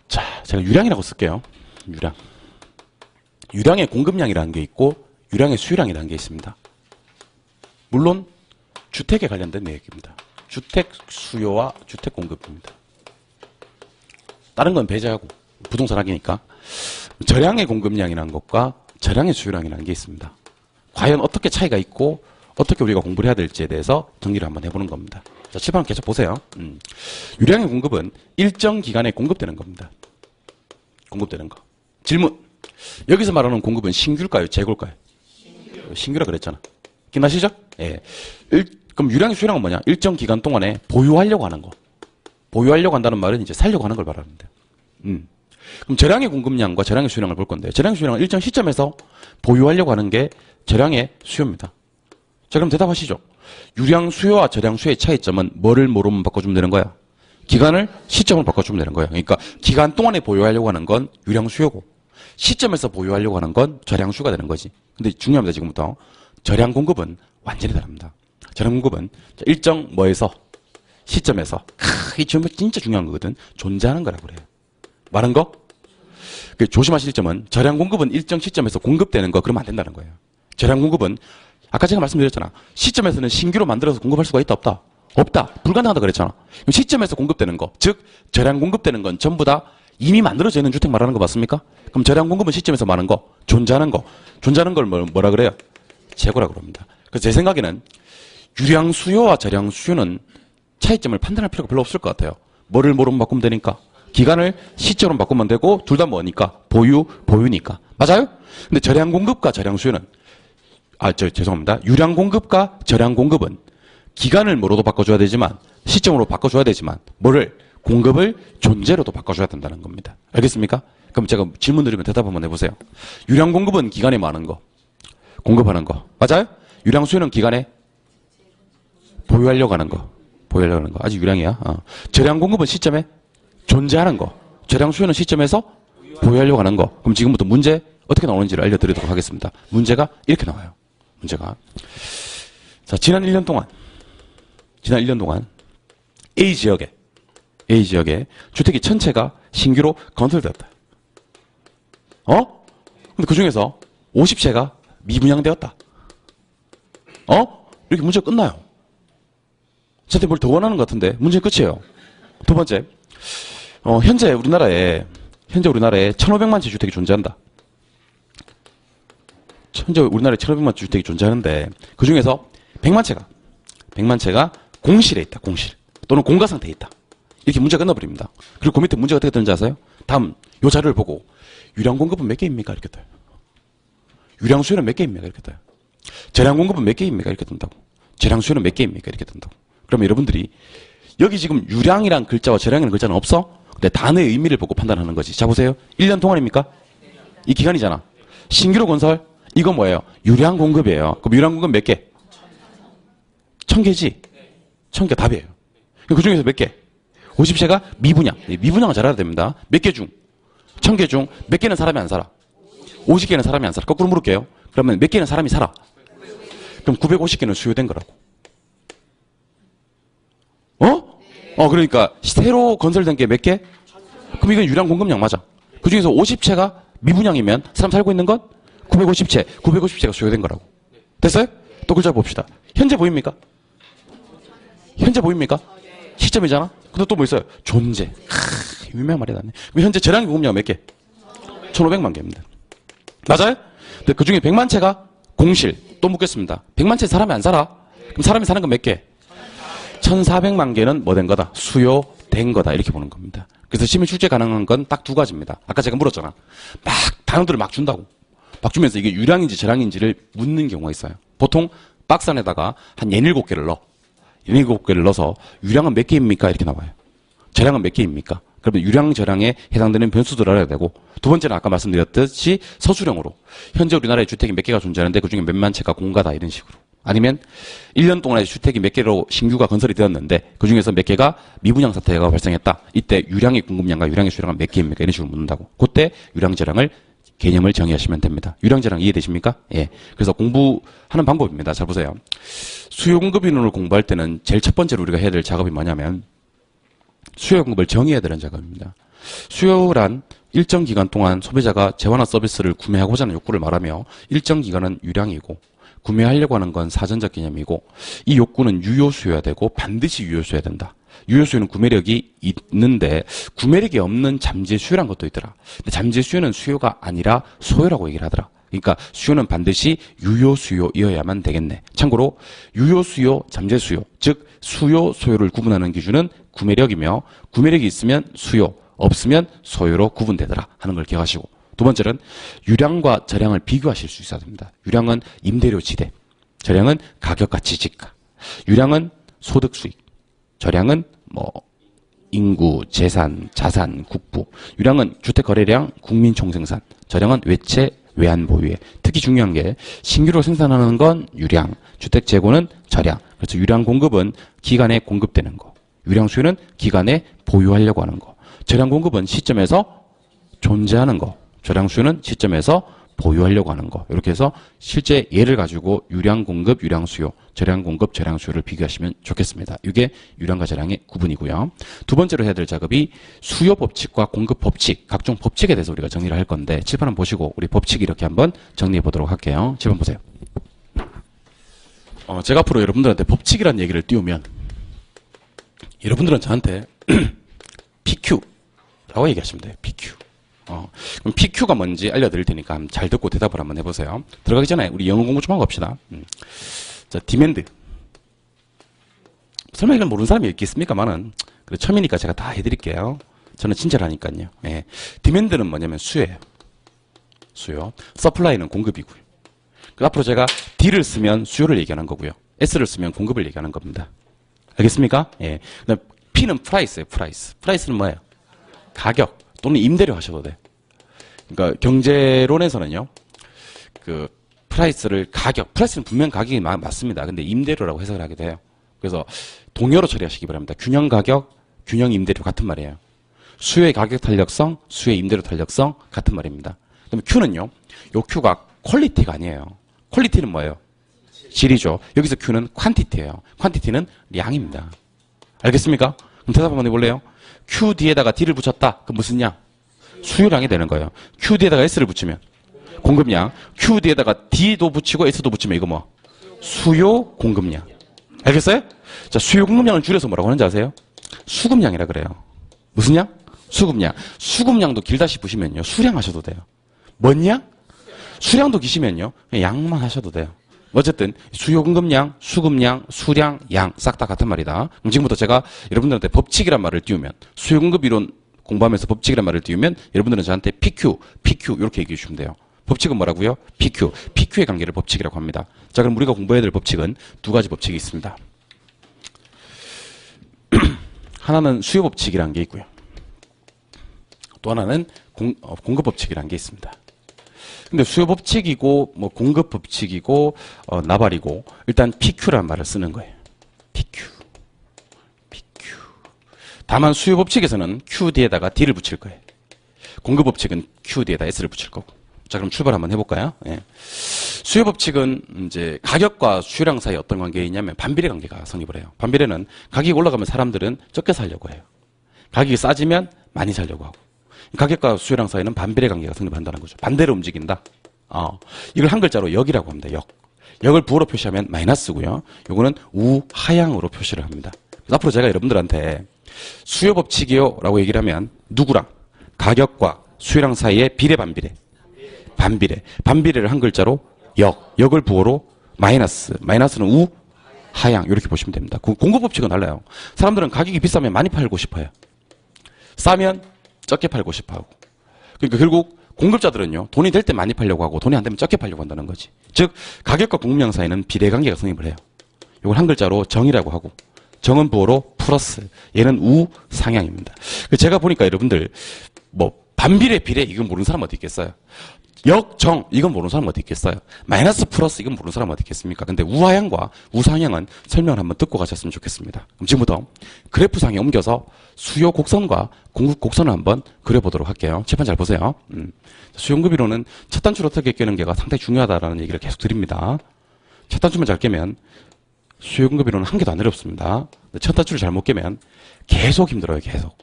자, 제가 유량이라고 쓸게요. 유량. 유량의 공급량이라는 게 있고 유량의 수요량이라는 게 있습니다. 물론 주택에 관련된 얘기입니다. 주택 수요와 주택 공급입니다. 다른 건 배제하고 부동산 학이니까 저량의 공급량이라는 것과 저량의 수요량이라는 게 있습니다. 과연 어떻게 차이가 있고 어떻게 우리가 공부를 해야 될지에 대해서 정리를 한번 해보는 겁니다. 자, 칠판 계속 보세요. 유량의 공급은 일정 기간에 공급되는 겁니다. 공급되는 거. 질문. 여기서 말하는 공급은 신규일까요? 재고일까요? 신규라 그랬잖아. 기억나시죠? 예. 그럼 유량의 수요량은 뭐냐? 일정 기간 동안에 보유하려고 하는 거. 보유하려고 한다는 말은 이제 살려고 하는 걸 말하는데. 그럼 저량의 공급량과 저량의 수요량을 볼 건데, 저량의 수요량은 일정 시점에서 보유하려고 하는 게 저량의 수요입니다. 자, 그럼 대답하시죠. 유량 수요와 저량 수요의 차이점은 뭐를 뭐로만 바꿔주면 되는 거야? 기간을 시점을 바꿔주면 되는 거예요. 그러니까 기간 동안에 보유하려고 하는 건 유량 수요고, 시점에서 보유하려고 하는 건 저량 수요가 되는 거지. 근데 중요합니다, 지금부터. 저량 공급은 완전히 다릅니다. 저량 공급은 일정 뭐에서? 시점에서. 이 진짜 중요한 거거든. 존재하는 거라고 그래요. 말한 거? 조심하실 점은 저량 공급은 일정 시점에서 공급되는 거 그러면 안 된다는 거예요. 저량 공급은 아까 제가 말씀드렸잖아. 시점에서는 신규로 만들어서 공급할 수가 있다 없다? 없다. 불가능하다 그랬잖아. 시점에서 공급되는 거, 즉 저량 공급되는 건 전부 다 이미 만들어져 있는 주택 말하는 거 맞습니까? 그럼 저량 공급은 시점에서 말하는 거, 존재하는 거. 존재하는 걸 뭐라 그래요? 재고라고 합니다. 그래서 제 생각에는 유량 수요와 저량 수요는 차이점을 판단할 필요가 별로 없을 것 같아요. 뭐를 뭐로 바꾸면 되니까? 기간을 시점으로 바꾸면 되고 둘 다 뭐니까? 보유니까. 맞아요? 근데 저량 공급과 저량 수요는 죄송합니다. 유량 공급과 저량 공급은 기간을 뭐로도 바꿔줘야 되지만 시점으로 바꿔줘야 되지만 뭐를 공급을 존재로도 바꿔줘야 된다는 겁니다. 알겠습니까? 그럼 제가 질문 드리면 대답 한번 해보세요. 유량 공급은 기간에 많은 거 공급하는 거 맞아요? 유량 수요는 기간에 보유하려고 하는 거 아직 유량이야. 저량 공급은 시점에 존재하는 거 저량 수요는 시점에서 보유하려고 하는 거. 그럼 지금부터 문제 어떻게 나오는지를 알려드리도록 하겠습니다. 문제가 이렇게 나와요. 문제가 자 지난 1년 동안 A 지역에 주택이 전체가 신규로 건설되었다. 근데 그 중에서 50채가 미분양되었다. 이렇게 문제가 끝나요. 저한테 뭘 더 원하는 것 같은데 문제 끝이에요. 두 번째, 현재 우리나라에 1,500만 채 주택이 존재한다. 현재 우리나라에 1,500만 채 주택이 존재하는데 그 중에서 100만 채가 공실에 있다. 공실 또는 공가 상태에 있다. 이렇게 문제가 끝나버립니다. 그리고 그 밑에 문제가 어떻게 되는지 아세요? 다음 요 자료를 보고 유량 공급은 몇 개입니까? 이렇게 떠요. 유량 수요는 몇 개입니까? 이렇게 떠요. 저량 공급은 몇 개입니까? 이렇게 뜬다고. 저량 수요는 몇 개입니까? 이렇게 뜬다고. 그러면 여러분들이 여기 지금 유량이란 글자와 저량이라는 글자는 없어? 근데 단어의 의미를 보고 판단하는 거지. 자 보세요. 1년 동안입니까? 이 기간이잖아. 신규로 건설 이거 뭐예요? 유량 공급이에요. 그럼 유량 공급 몇 개? 1,000개지? 1,000개 답이에요. 그 중에서 몇 개? 50채가 미분양. 미분양을 잘 알아야 됩니다. 몇 개 중? 1,000개 중 몇 개는 사람이 안 살아? 50개는 사람이 안 살아. 거꾸로 물을게요. 그러면 몇 개는 사람이 살아? 그럼 950개는 수요된 거라고. 그러니까 새로 건설된 게 몇 개? 그럼 이건 유량 공급량 맞아. 그 중에서 50채가 미분양이면 사람 살고 있는 건 950채가 수요된 거라고. 됐어요? 또 글자 봅시다. 현재 보입니까? 시점이잖아? 근데 또 뭐 있어요? 존재. 유명한 말이 나네. 그럼 현재 저량 공급량 몇 개? 1,500만 개입니다. 맞아요? 근데 그 중에 100만 채가 공실. 또 묻겠습니다. 100만 채 사람이 안 살아? 그럼 사람이 사는 건 몇 개? 1,400만 개는 뭐 된 거다? 수요된 거다. 이렇게 보는 겁니다. 그래서 시민 출제 가능한 건 딱 두 가지입니다. 아까 제가 물었잖아. 막 단어들을 막 준다고. 막 주면서 이게 유량인지 저량인지를 묻는 경우가 있어요. 보통 박스 안에다가 한 17개를 넣어. 17개를 넣어서 유량은 몇 개입니까? 이렇게 나와요. 저량은 몇 개입니까? 그러면 유량, 저량에 해당되는 변수들을 알아야 되고, 두 번째는 아까 말씀드렸듯이 서술형으로 현재 우리나라에 주택이 몇 개가 존재하는데 그중에 몇만 채가 공가다 이런 식으로. 아니면 1년 동안에 주택이 몇 개로 신규가 건설이 되었는데 그중에서 몇 개가 미분양 사태가 발생했다. 이때 유량의 공급량과 유량의 수량은 몇 개입니까? 이런 식으로 묻는다고. 그때 유량, 저량을 개념을 정의하시면 됩니다. 유량, 저량 이해되십니까? 예. 그래서 공부하는 방법입니다. 잘 보세요. 수요 공급 이론을 공부할 때는 제일 첫 번째로 우리가 해야 될 작업이 뭐냐면 수요 공급을 정의해야 되는 작업입니다. 수요란 일정 기간 동안 소비자가 재화나 서비스를 구매하고자 하는 욕구를 말하며 일정 기간은 유량이고 구매하려고 하는 건 사전적 개념이고 이 욕구는 유효수요야 되고 반드시 유효수요야 된다. 유효수요는 구매력이 있는데 구매력이 없는 잠재수요란 것도 있더라. 근데 잠재수요는 수요가 아니라 소요라고 얘기를 하더라. 그러니까 수요는 반드시 유효수요이어야만 되겠네. 참고로 유효수요, 잠재수요, 즉 수요, 소요를 구분하는 기준은 구매력이며 구매력이 있으면 수요, 없으면 소요로 구분되더라 하는 걸 기억하시고 두 번째는 유량과 저량을 비교하실 수 있어야 됩니다. 유량은 임대료 지대, 저량은 가격가치 지가, 유량은 소득 수익, 저량은 인구, 재산, 자산, 국부, 유량은 주택 거래량, 국민 총생산, 저량은 외채, 외환 보유에. 특히 중요한 게 신규로 생산하는 건 유량, 주택 재고는 저량. 그래서 유량 공급은 기간에 공급되는 거, 유량 수요는 기간에 보유하려고 하는 거, 저량 공급은 시점에서 존재하는 거, 저량 수요는 시점에서 보유하려고 하는 거. 이렇게 해서 실제 예를 가지고 유량 공급, 유량 수요, 저량 공급, 저량 수요를 비교하시면 좋겠습니다. 이게 유량과 저량의 구분이고요. 두 번째로 해야 될 작업이 수요 법칙과 공급 법칙, 각종 법칙에 대해서 우리가 정리를 할 건데 칠판 한번 보시고 우리 법칙 이렇게 한번 정리해 보도록 할게요. 칠판 보세요. 제가 앞으로 여러분들한테 법칙이라는 얘기를 띄우면 여러분들은 저한테 PQ라고 얘기하시면 돼요. PQ. 그럼 PQ가 뭔지 알려드릴 테니까 잘 듣고 대답을 한번 해보세요. 들어가기 전에 우리 영어 공부 좀 하고 갑시다. 자, 디맨드. 설마 이걸 모르는 사람이 있겠습니까만은. 그래, 처음이니까 제가 다 해드릴게요. 저는 친절하니까요. 예. 디맨드는 뭐냐면 수요예요. 수요. 서플라이는 공급이고요. 그 앞으로 제가 D를 쓰면 수요를 얘기하는 거고요. S를 쓰면 공급을 얘기하는 겁니다. 알겠습니까? 예. 그다음 P는 프라이스예요, 프라이스. 프라이스는 뭐예요? 가격 또는 임대료 하셔도 돼. 그러니까 경제론에서는요, 그 프라이스를 프라이스는 분명 가격이 맞습니다. 근데 임대료라고 해석을 하게 돼요. 그래서 동요로 처리하시기 바랍니다. 균형 가격, 균형 임대료 같은 말이에요. 수요의 가격 탄력성, 수요의 임대료 탄력성 같은 말입니다. 그다음에 Q는요, 요 Q가 퀄리티가 아니에요. 퀄리티는 뭐예요? 질이죠. 여기서 Q는 퀀티티예요. 퀀티티는 양입니다. 알겠습니까? 그럼 대답 한번 해볼래요? Q 뒤에다가 D를 붙였다. 그럼 무슨 양? 수요량이 되는 거예요. Q 뒤에다가 S를 붙이면 공급량. Q 뒤에다가 D도 붙이고 S도 붙이면 이거 뭐? 수요 공급량. 알겠어요? 자, 수요 공급량을 줄여서 뭐라고 하는지 아세요? 수급량이라 그래요. 무슨 양? 수급량. 수급량도 길다시 보시면요, 수량 하셔도 돼요. 뭔 양? 수량도 기시면요, 양만 하셔도 돼요. 어쨌든 수요 공급량, 수급량, 수량, 양 싹 다 같은 말이다. 그럼 지금부터 제가 여러분들한테 법칙이란 말을 띄우면, 수요 공급 이론 공부하면서 법칙이란 말을 띄우면 여러분들은 저한테 PQ 이렇게 얘기해 주시면 돼요. 법칙은 뭐라고요? PQ의 관계를 법칙이라고 합니다. 자, 그럼 우리가 공부해야 될 법칙은 두 가지 법칙이 있습니다. 하나는 수요 법칙이라는 게 있고요. 또 하나는 공급 법칙이라는 게 있습니다. 근데 수요 법칙이고 뭐 공급 법칙이고 나발이고 일단 PQ라는 말을 쓰는 거예요. PQ. 다만 수요 법칙에서는 Q 뒤에다가 D를 붙일 거예요. 공급 법칙은 Q 뒤에다 S를 붙일 거고. 자, 그럼 출발 한번 해볼까요? 예. 수요 법칙은 이제 가격과 수요량 사이 어떤 관계가 있냐면 반비례 관계가 성립을 해요. 반비례는 가격이 올라가면 사람들은 적게 살려고 해요. 가격이 싸지면 많이 살려고 하고. 가격과 수요량 사이는 반비례 관계가 성립한다는 거죠. 반대로 움직인다. 이걸 한 글자로 역이라고 합니다. 역을 부호로 표시하면 마이너스고요. 요거는 우하향으로 표시를 합니다. 그래서 앞으로 제가 여러분들한테 수요 법칙이요 라고 얘기를 하면 누구랑? 가격과 수요량 사이의 비례 반비례를 한 글자로 역을 부호로 마이너스는 우하향 이렇게 보시면 됩니다. 공급 법칙은 달라요. 사람들은 가격이 비싸면 많이 팔고 싶어요. 싸면 적게 팔고 싶어 하고. 그러니까 결국 공급자들은요, 돈이 될 때 많이 팔려고 하고 돈이 안 되면 적게 팔려고 한다는 거지. 즉 가격과 공급량 사이는 비례 관계가 성립을 해요. 이걸 한 글자로 정이라고 하고, 정은 부호로 플러스, 얘는 우상향입니다. 제가 보니까 여러분들 뭐 반비례 비례 이건 모르는 사람 어디 있겠어요? 역정 이건 모르는 사람 어디 있겠어요? 마이너스 플러스 이건 모르는 사람 어디 있겠습니까? 근데 우하향과 우상향은 설명을 한번 듣고 가셨으면 좋겠습니다. 그럼 지금부터 그래프상에 옮겨서 수요 곡선과 공급 곡선을 한번 그려보도록 할게요. 칠판 잘 보세요. 수요공급 이론은 첫 단추를 어떻게 깨는 게가 상당히 중요하다라는 얘기를 계속 드립니다. 첫 단추만 잘 깨면 수요공급 이론은 한 개도 안 어렵습니다. 첫 단추를 잘못 깨면 계속 힘들어요. 계속.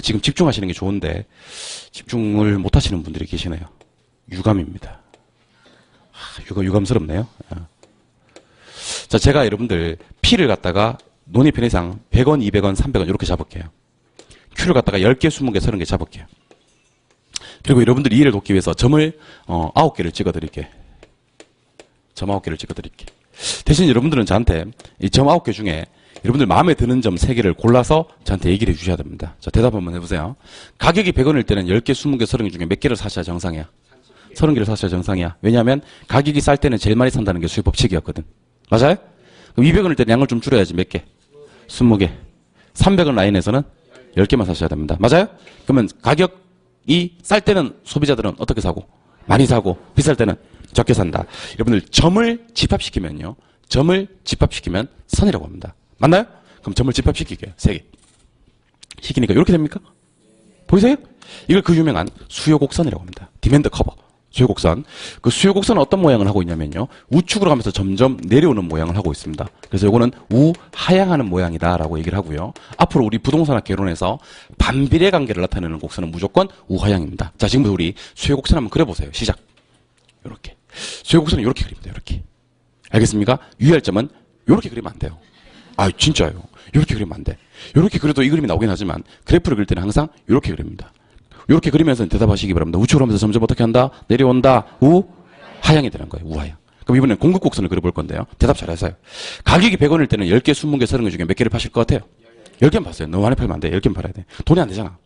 지금 집중하시는 게 좋은데 집중을 못 하시는 분들이 계시네요. 유감입니다. 유감스럽네요. 자, 제가 여러분들 P를 갖다가 논의 편의상 100원, 200원, 300원 이렇게 잡을게요. Q를 갖다가 10개, 20개, 30개 잡을게요. 그리고 여러분들 이해를 돕기 위해서 점을 9개를 찍어드릴게요. 점 9개를 찍어드릴게요. 대신 여러분들은 저한테 이 점 9개 중에 여러분들 마음에 드는 점 3개를 골라서 저한테 얘기를 해주셔야 됩니다. 자, 대답 한번 해보세요. 가격이 100원일 때는 10개, 20개, 30개 중에 몇 개를 사셔야 정상이야? 30개를 사셔야 정상이야. 왜냐하면 가격이 쌀 때는 제일 많이 산다는 게 수요 법칙이었거든. 맞아요? 그럼 200원일 때는 양을 좀 줄여야지. 몇 개? 20개. 300원 라인에서는 10개만 사셔야 됩니다. 맞아요? 그러면 가격이 쌀 때는 소비자들은 어떻게 사고? 많이 사고, 비쌀 때는 적게 산다. 여러분들 점을 집합시키면 선이라고 합니다. 맞나요? 그럼 점을 집합시킬게요. 3개. 시키니까 이렇게 됩니까? 보이세요? 이걸 그 유명한 수요곡선이라고 합니다. 디맨드 커버. 수요곡선. 그 수요곡선은 어떤 모양을 하고 있냐면요, 우측으로 가면서 점점 내려오는 모양을 하고 있습니다. 그래서 이거는 우하향하는 모양이다라고 얘기를 하고요. 앞으로 우리 부동산학 개론에서 반비례 관계를 나타내는 곡선은 무조건 우하향입니다. 자, 지금부터 우리 수요곡선 한번 그려보세요. 시작. 이렇게. 수요곡선은 이렇게 그립니다. 이렇게. 알겠습니까? 유의할 점은 이렇게 그리면 안 돼요. 진짜요. 이렇게 그리면 안 돼. 이렇게 그려도 이 그림이 나오긴 하지만 그래프를 그릴 때는 항상 이렇게 그립니다. 이렇게 그리면서 대답하시기 바랍니다. 우측으로 하면서 점점 어떻게 한다? 내려온다. 우하향이 되는 거예요. 우하향. 그럼 이번엔 공급 곡선을 그려볼 건데요. 대답 잘하세요. 가격이 100원일 때는 10개, 20개, 30개 중에 몇 개를 파실 것 같아요? 10개만 봤어요. 너무 많이 팔면 안 돼. 10개만 팔아야 돼. 돈이 안 되잖아.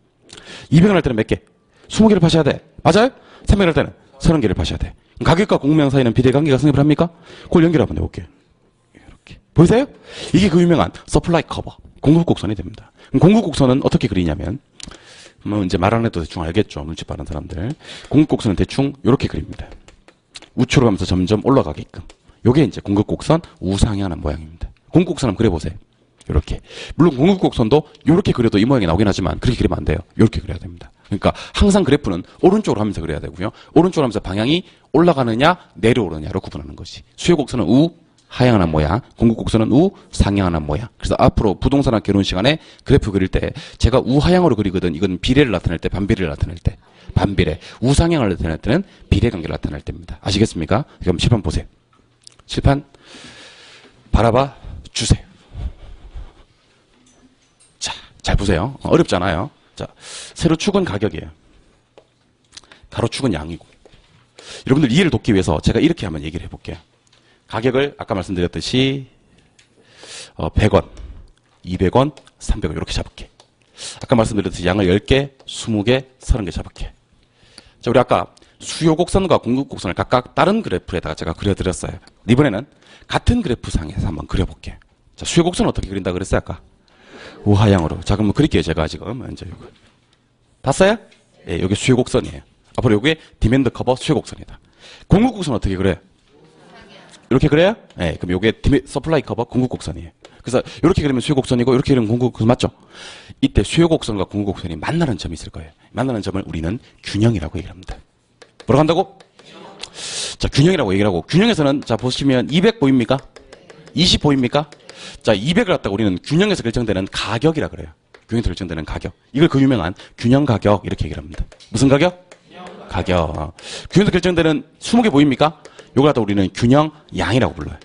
200원 할 때는 몇 개? 20개를 파셔야 돼. 맞아요? 300원 할 때는 30개를 파셔야 돼. 가격과 공급량 사이는 비례 관계가 성립을 합니까? 그걸 연결 한번 해볼게요. 이렇게. 보이세요? 이게 그 유명한 서플라이 커버, 공급 곡선이 됩니다. 그럼 공급 곡선은 어떻게 그리냐면, 뭐 이제 말 안 해도 대충 알겠죠. 눈치 빠른 사람들. 공급 곡선은 대충 이렇게 그립니다. 우측으로 가면서 점점 올라가게끔. 요게 이제 공급 곡선 우상향하는 모양입니다. 공급 곡선 한번 그려보세요. 요렇게. 물론 공급 곡선도 요렇게 그려도 이 모양이 나오긴 하지만 그렇게 그리면 안 돼요. 요렇게 그려야 됩니다. 그러니까 항상 그래프는 오른쪽으로 하면서 그려야 되고요. 오른쪽으로 하면서 방향이 올라가느냐 내려오느냐로 구분하는 것이. 수요 곡선은 하향하는 모양, 공급 곡선은 상향하는 모양. 그래서 앞으로 부동산학 개론 시간에 그래프 그릴 때 제가 우하향으로 그리거든. 이건 비례를 나타낼 때, 반비례를 나타낼 때. 반비례. 우상향을 나타낼 때는 비례 관계를 나타낼 때입니다. 아시겠습니까? 그럼 칠판 보세요. 칠판 바라봐 주세요. 자, 잘 보세요. 어렵잖아요. 자, 세로축은 가격이에요. 가로축은 양이고. 여러분들 이해를 돕기 위해서 제가 이렇게 한번 얘기를 해볼게요. 가격을 아까 말씀드렸듯이 100원, 200원, 300원 이렇게 잡을게. 아까 말씀드렸듯이 양을 10개, 20개, 30개 잡을게. 자, 우리 아까 수요 곡선과 공급 곡선을 각각 다른 그래프에다가 제가 그려드렸어요. 이번에는 같은 그래프 상에서 한번 그려볼게요. 자, 수요 곡선은 어떻게 그린다 그랬어요 아까? 우하향으로. 자, 그럼 그릴게요 제가 지금. 이제 이거. 봤어요? 예, 여기 수요 곡선이에요. 앞으로 여기에 디맨드 커버 수요 곡선이다. 공급 곡선 어떻게 그래요? 이렇게 그래요? 네, 그럼 요게 서플라이 커버 공급 곡선이에요. 그래서 이렇게 그리면 수요 곡선이고 이렇게 그리면 공급 곡선 맞죠? 이때 수요 곡선과 공급 곡선이 만나는 점이 있을 거예요. 만나는 점을 우리는 균형이라고 얘기합니다. 뭐라고 한다고? 자, 균형이라고 얘기를 하고 균형에서는 자 보시면 200 보입니까? 20 보입니까? 자, 200을 갖다가 우리는 균형에서 결정되는 가격이라 그래요. 균형에서 결정되는 가격. 이걸 그 유명한 균형 가격 이렇게 얘기를 합니다. 무슨 가격? 가격. 균형에서 결정되는 20개 보입니까? 요걸 갖다 우리는 균형 양이라고 불러요.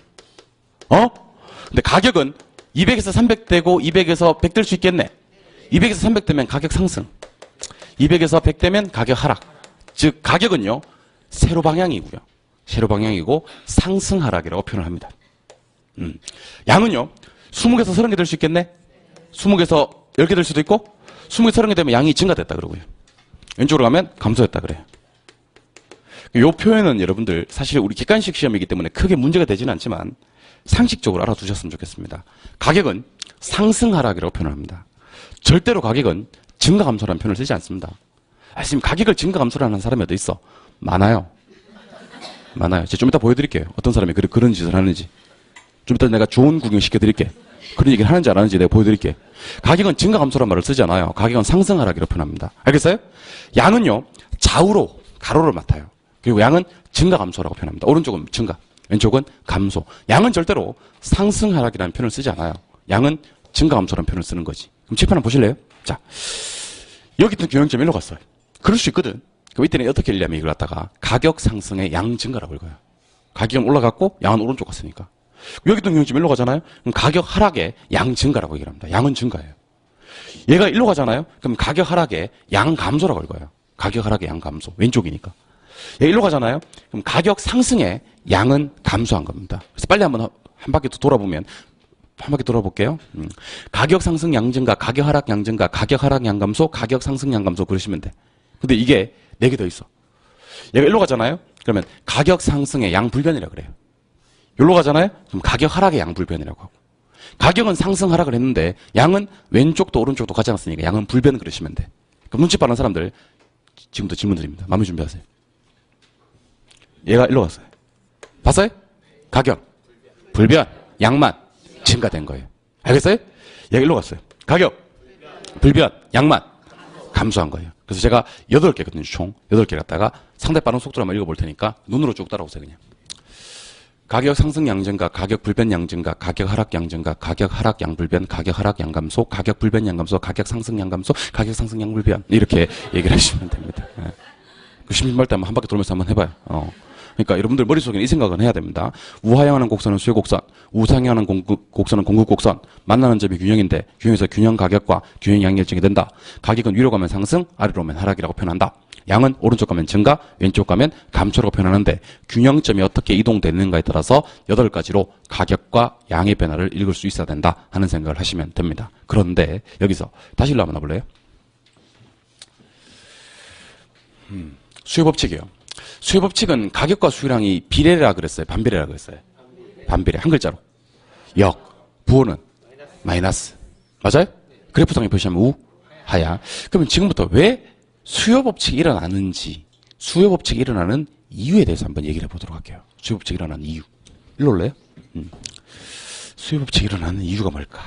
근데 가격은 200에서 300 되고 200에서 100 될 수 있겠네. 200에서 300 되면 가격 상승. 200에서 100 되면 가격 하락. 즉 가격은요. 세로 방향이고요. 세로 방향이고 상승 하락이라고 표현을 합니다. 양은요. 20개에서 30개 될 수 있겠네. 20개에서 10개 될 수도 있고 20개, 30개 되면 양이 증가됐다 그러고요. 왼쪽으로 가면 감소했다 그래요. 이 표현은 여러분들 사실 우리 객관식 시험이기 때문에 크게 문제가 되지는 않지만 상식적으로 알아두셨으면 좋겠습니다. 가격은 상승 하락이라고 표현합니다. 절대로 가격은 증가 감소라는 표현을 쓰지 않습니다. 지금 가격을 증가 감소를 하는 사람이 어디 있어? 많아요. 많아요. 제가 좀 이따 보여드릴게요. 어떤 사람이 그런 짓을 하는지. 좀 이따 내가 좋은 구경 시켜드릴게. 그런 얘기를 하는지 안 하는지 내가 보여드릴게. 가격은 증가 감소라는 말을 쓰지 않아요. 가격은 상승 하락이라고 표현합니다. 알겠어요? 양은요. 좌우로 가로를 맡아요. 그리고 양은 증가 감소라고 표현합니다. 오른쪽은 증가, 왼쪽은 감소. 양은 절대로 상승 하락이라는 표현을 쓰지 않아요. 양은 증가 감소라는 표현을 쓰는 거지. 그럼 칠판 한번 보실래요? 자, 여기 있던 균형점 일로 갔어요. 그럴 수 있거든. 그럼 이때는 어떻게 읽냐면 이걸 갖다가 가격 상승의 양 증가라고 읽어요. 가격은 올라갔고 양은 오른쪽 갔으니까. 여기 있던 균형점 일로 가잖아요. 그럼 가격 하락의 양 증가라고 얘기를 합니다. 양은 증가예요. 얘가 일로 가잖아요. 그럼 가격 하락의 양 감소라고 읽어요. 가격 하락의 양 감소. 왼쪽이니까. 얘 일로 가잖아요. 그럼 가격 상승의 양은 감소한 겁니다. 그래서 빨리 한번 한 바퀴 더 돌아보면 한 바퀴 돌아볼게요. 가격 상승 양 증가, 가격 하락 양 증가, 가격 하락 양 감소, 가격 상승 양 감소 그러시면 돼. 근데 이게 4개 더 있어. 얘가 일로 가잖아요. 그러면 가격 상승의 양 불변이라고 그래요. 여기로 가잖아요. 그럼 가격 하락의 양 불변이라고 하고. 가격은 상승 하락을 했는데 양은 왼쪽도 오른쪽도 가지 않았으니까 양은 불변 그러시면 돼. 그럼 눈치 빠른 사람들 지금부터 질문 드립니다. 마음의 준비하세요. 얘가 일로 갔어요. 봤어요? 가격, 불변, 양만 증가된 거예요. 알겠어요? 얘가 일로 갔어요. 가격, 불변, 양만 감소한 거예요. 그래서 제가 8개거든요, 총. 8개 갖다가 상당히 빠른 속도로 한번 읽어볼 테니까 눈으로 쭉 따라오세요, 그냥. 가격 상승 양 증가, 가격 불변 양 증가, 가격 하락 양 증가, 가격 하락 양 불변, 가격 하락 양 감소, 가격 불변 양 감소, 가격 상승 양 감소, 가격 상승 양 불변. 이렇게 얘기를 하시면 됩니다. 예. 그 심심할 때 한번 한 바퀴 돌면서 한번 해봐요. 그러니까 여러분들 머릿속에는 이 생각은 해야 됩니다. 우하향하는 곡선은 수요 곡선, 우상향하는 곡선은 공급 곡선, 만나는 점이 균형인데 균형에서 균형 가격과 균형 양이 결정이 된다. 가격은 위로 가면 상승, 아래로 오면 하락이라고 표현한다. 양은 오른쪽 가면 증가, 왼쪽 가면 감소라고 표현하는데 균형점이 어떻게 이동되는가에 따라서 8가지로 가격과 양의 변화를 읽을 수 있어야 된다 하는 생각을 하시면 됩니다. 그런데 여기서 다시 일로 한번 와볼래요? 수요 법칙이요. 수요 법칙은 가격과 수요량이 비례라 그랬어요? 반비례라 그랬어요? 반비례. 한 글자로. 역, 부호는 마이너스. 맞아요? 그래프상에 표시하면 우, 하야. 그러면 지금부터 왜 수요 법칙이 일어나는지, 수요 법칙이 일어나는 이유에 대해서 한번 얘기를 해보도록 할게요. 수요 법칙이 일어나는 이유. 일로 올래요? 수요 법칙이 일어나는 이유가 뭘까?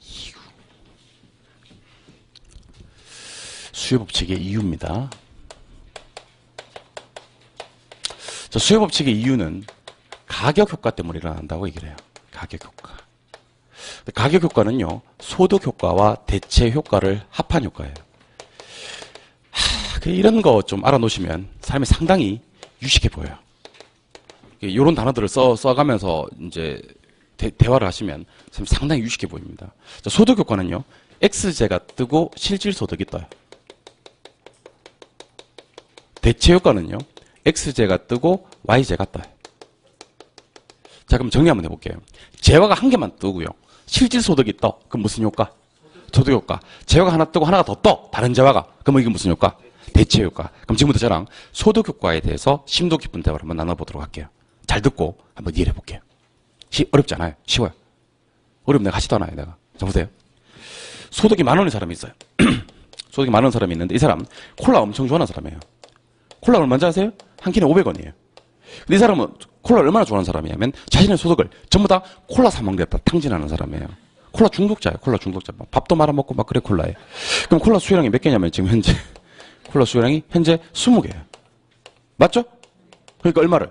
이유. 수요 법칙의 이유입니다. 자, 수요 법칙의 이유는 가격 효과 때문에 일어난다고 얘기를 해요. 가격 효과. 가격 효과는요, 소득 효과와 대체 효과를 합한 효과예요. 이런 거 좀 알아놓으시면 삶이 상당히 유식해 보여요. 이런 단어들을 써가면서 이제 대화를 하시면 삶이 상당히 유식해 보입니다. 자, 소득 효과는요, X제가 뜨고 실질 소득이 떠요. 대체 효과는요, X제가 뜨고 Y제가 떠요. 자, 그럼 정리 한번 해볼게요. 제화가 한 개만 뜨고요, 실질 소득이 떠. 그럼 무슨 효과? 소득 효과. 제화가 하나 뜨고 하나가 더 떠. 다른 제화가. 그럼 이게 무슨 효과? 대체 효과. 그럼 지금부터 저랑 소득 효과에 대해서 심도 깊은 대화를 한번 나눠보도록 할게요. 잘 듣고 한번 이해를 해볼게요. 어렵지 않아요. 쉬워요. 어려우면 내가 하지도 않아요. 내가. 자, 보세요. 소득이 10,000원인 사람이 있어요. 소득이 10,000원 사람이 있는데 이 사람 콜라 엄청 좋아하는 사람이에요. 콜라 얼마인지 아세요? 한 캔에 500원이에요. 근데 이 사람은 콜라를 얼마나 좋아하는 사람이냐면 자신의 소득을 전부 다 콜라 사 먹겠다 탕진하는 사람이에요. 콜라 중독자예요. 콜라 중독자. 밥도 말아먹고 막 그래 콜라에. 그럼 콜라 수요량이 몇 개냐면 지금 현재 콜라 수요량이 현재 20개예요. 맞죠? 그러니까 얼마를?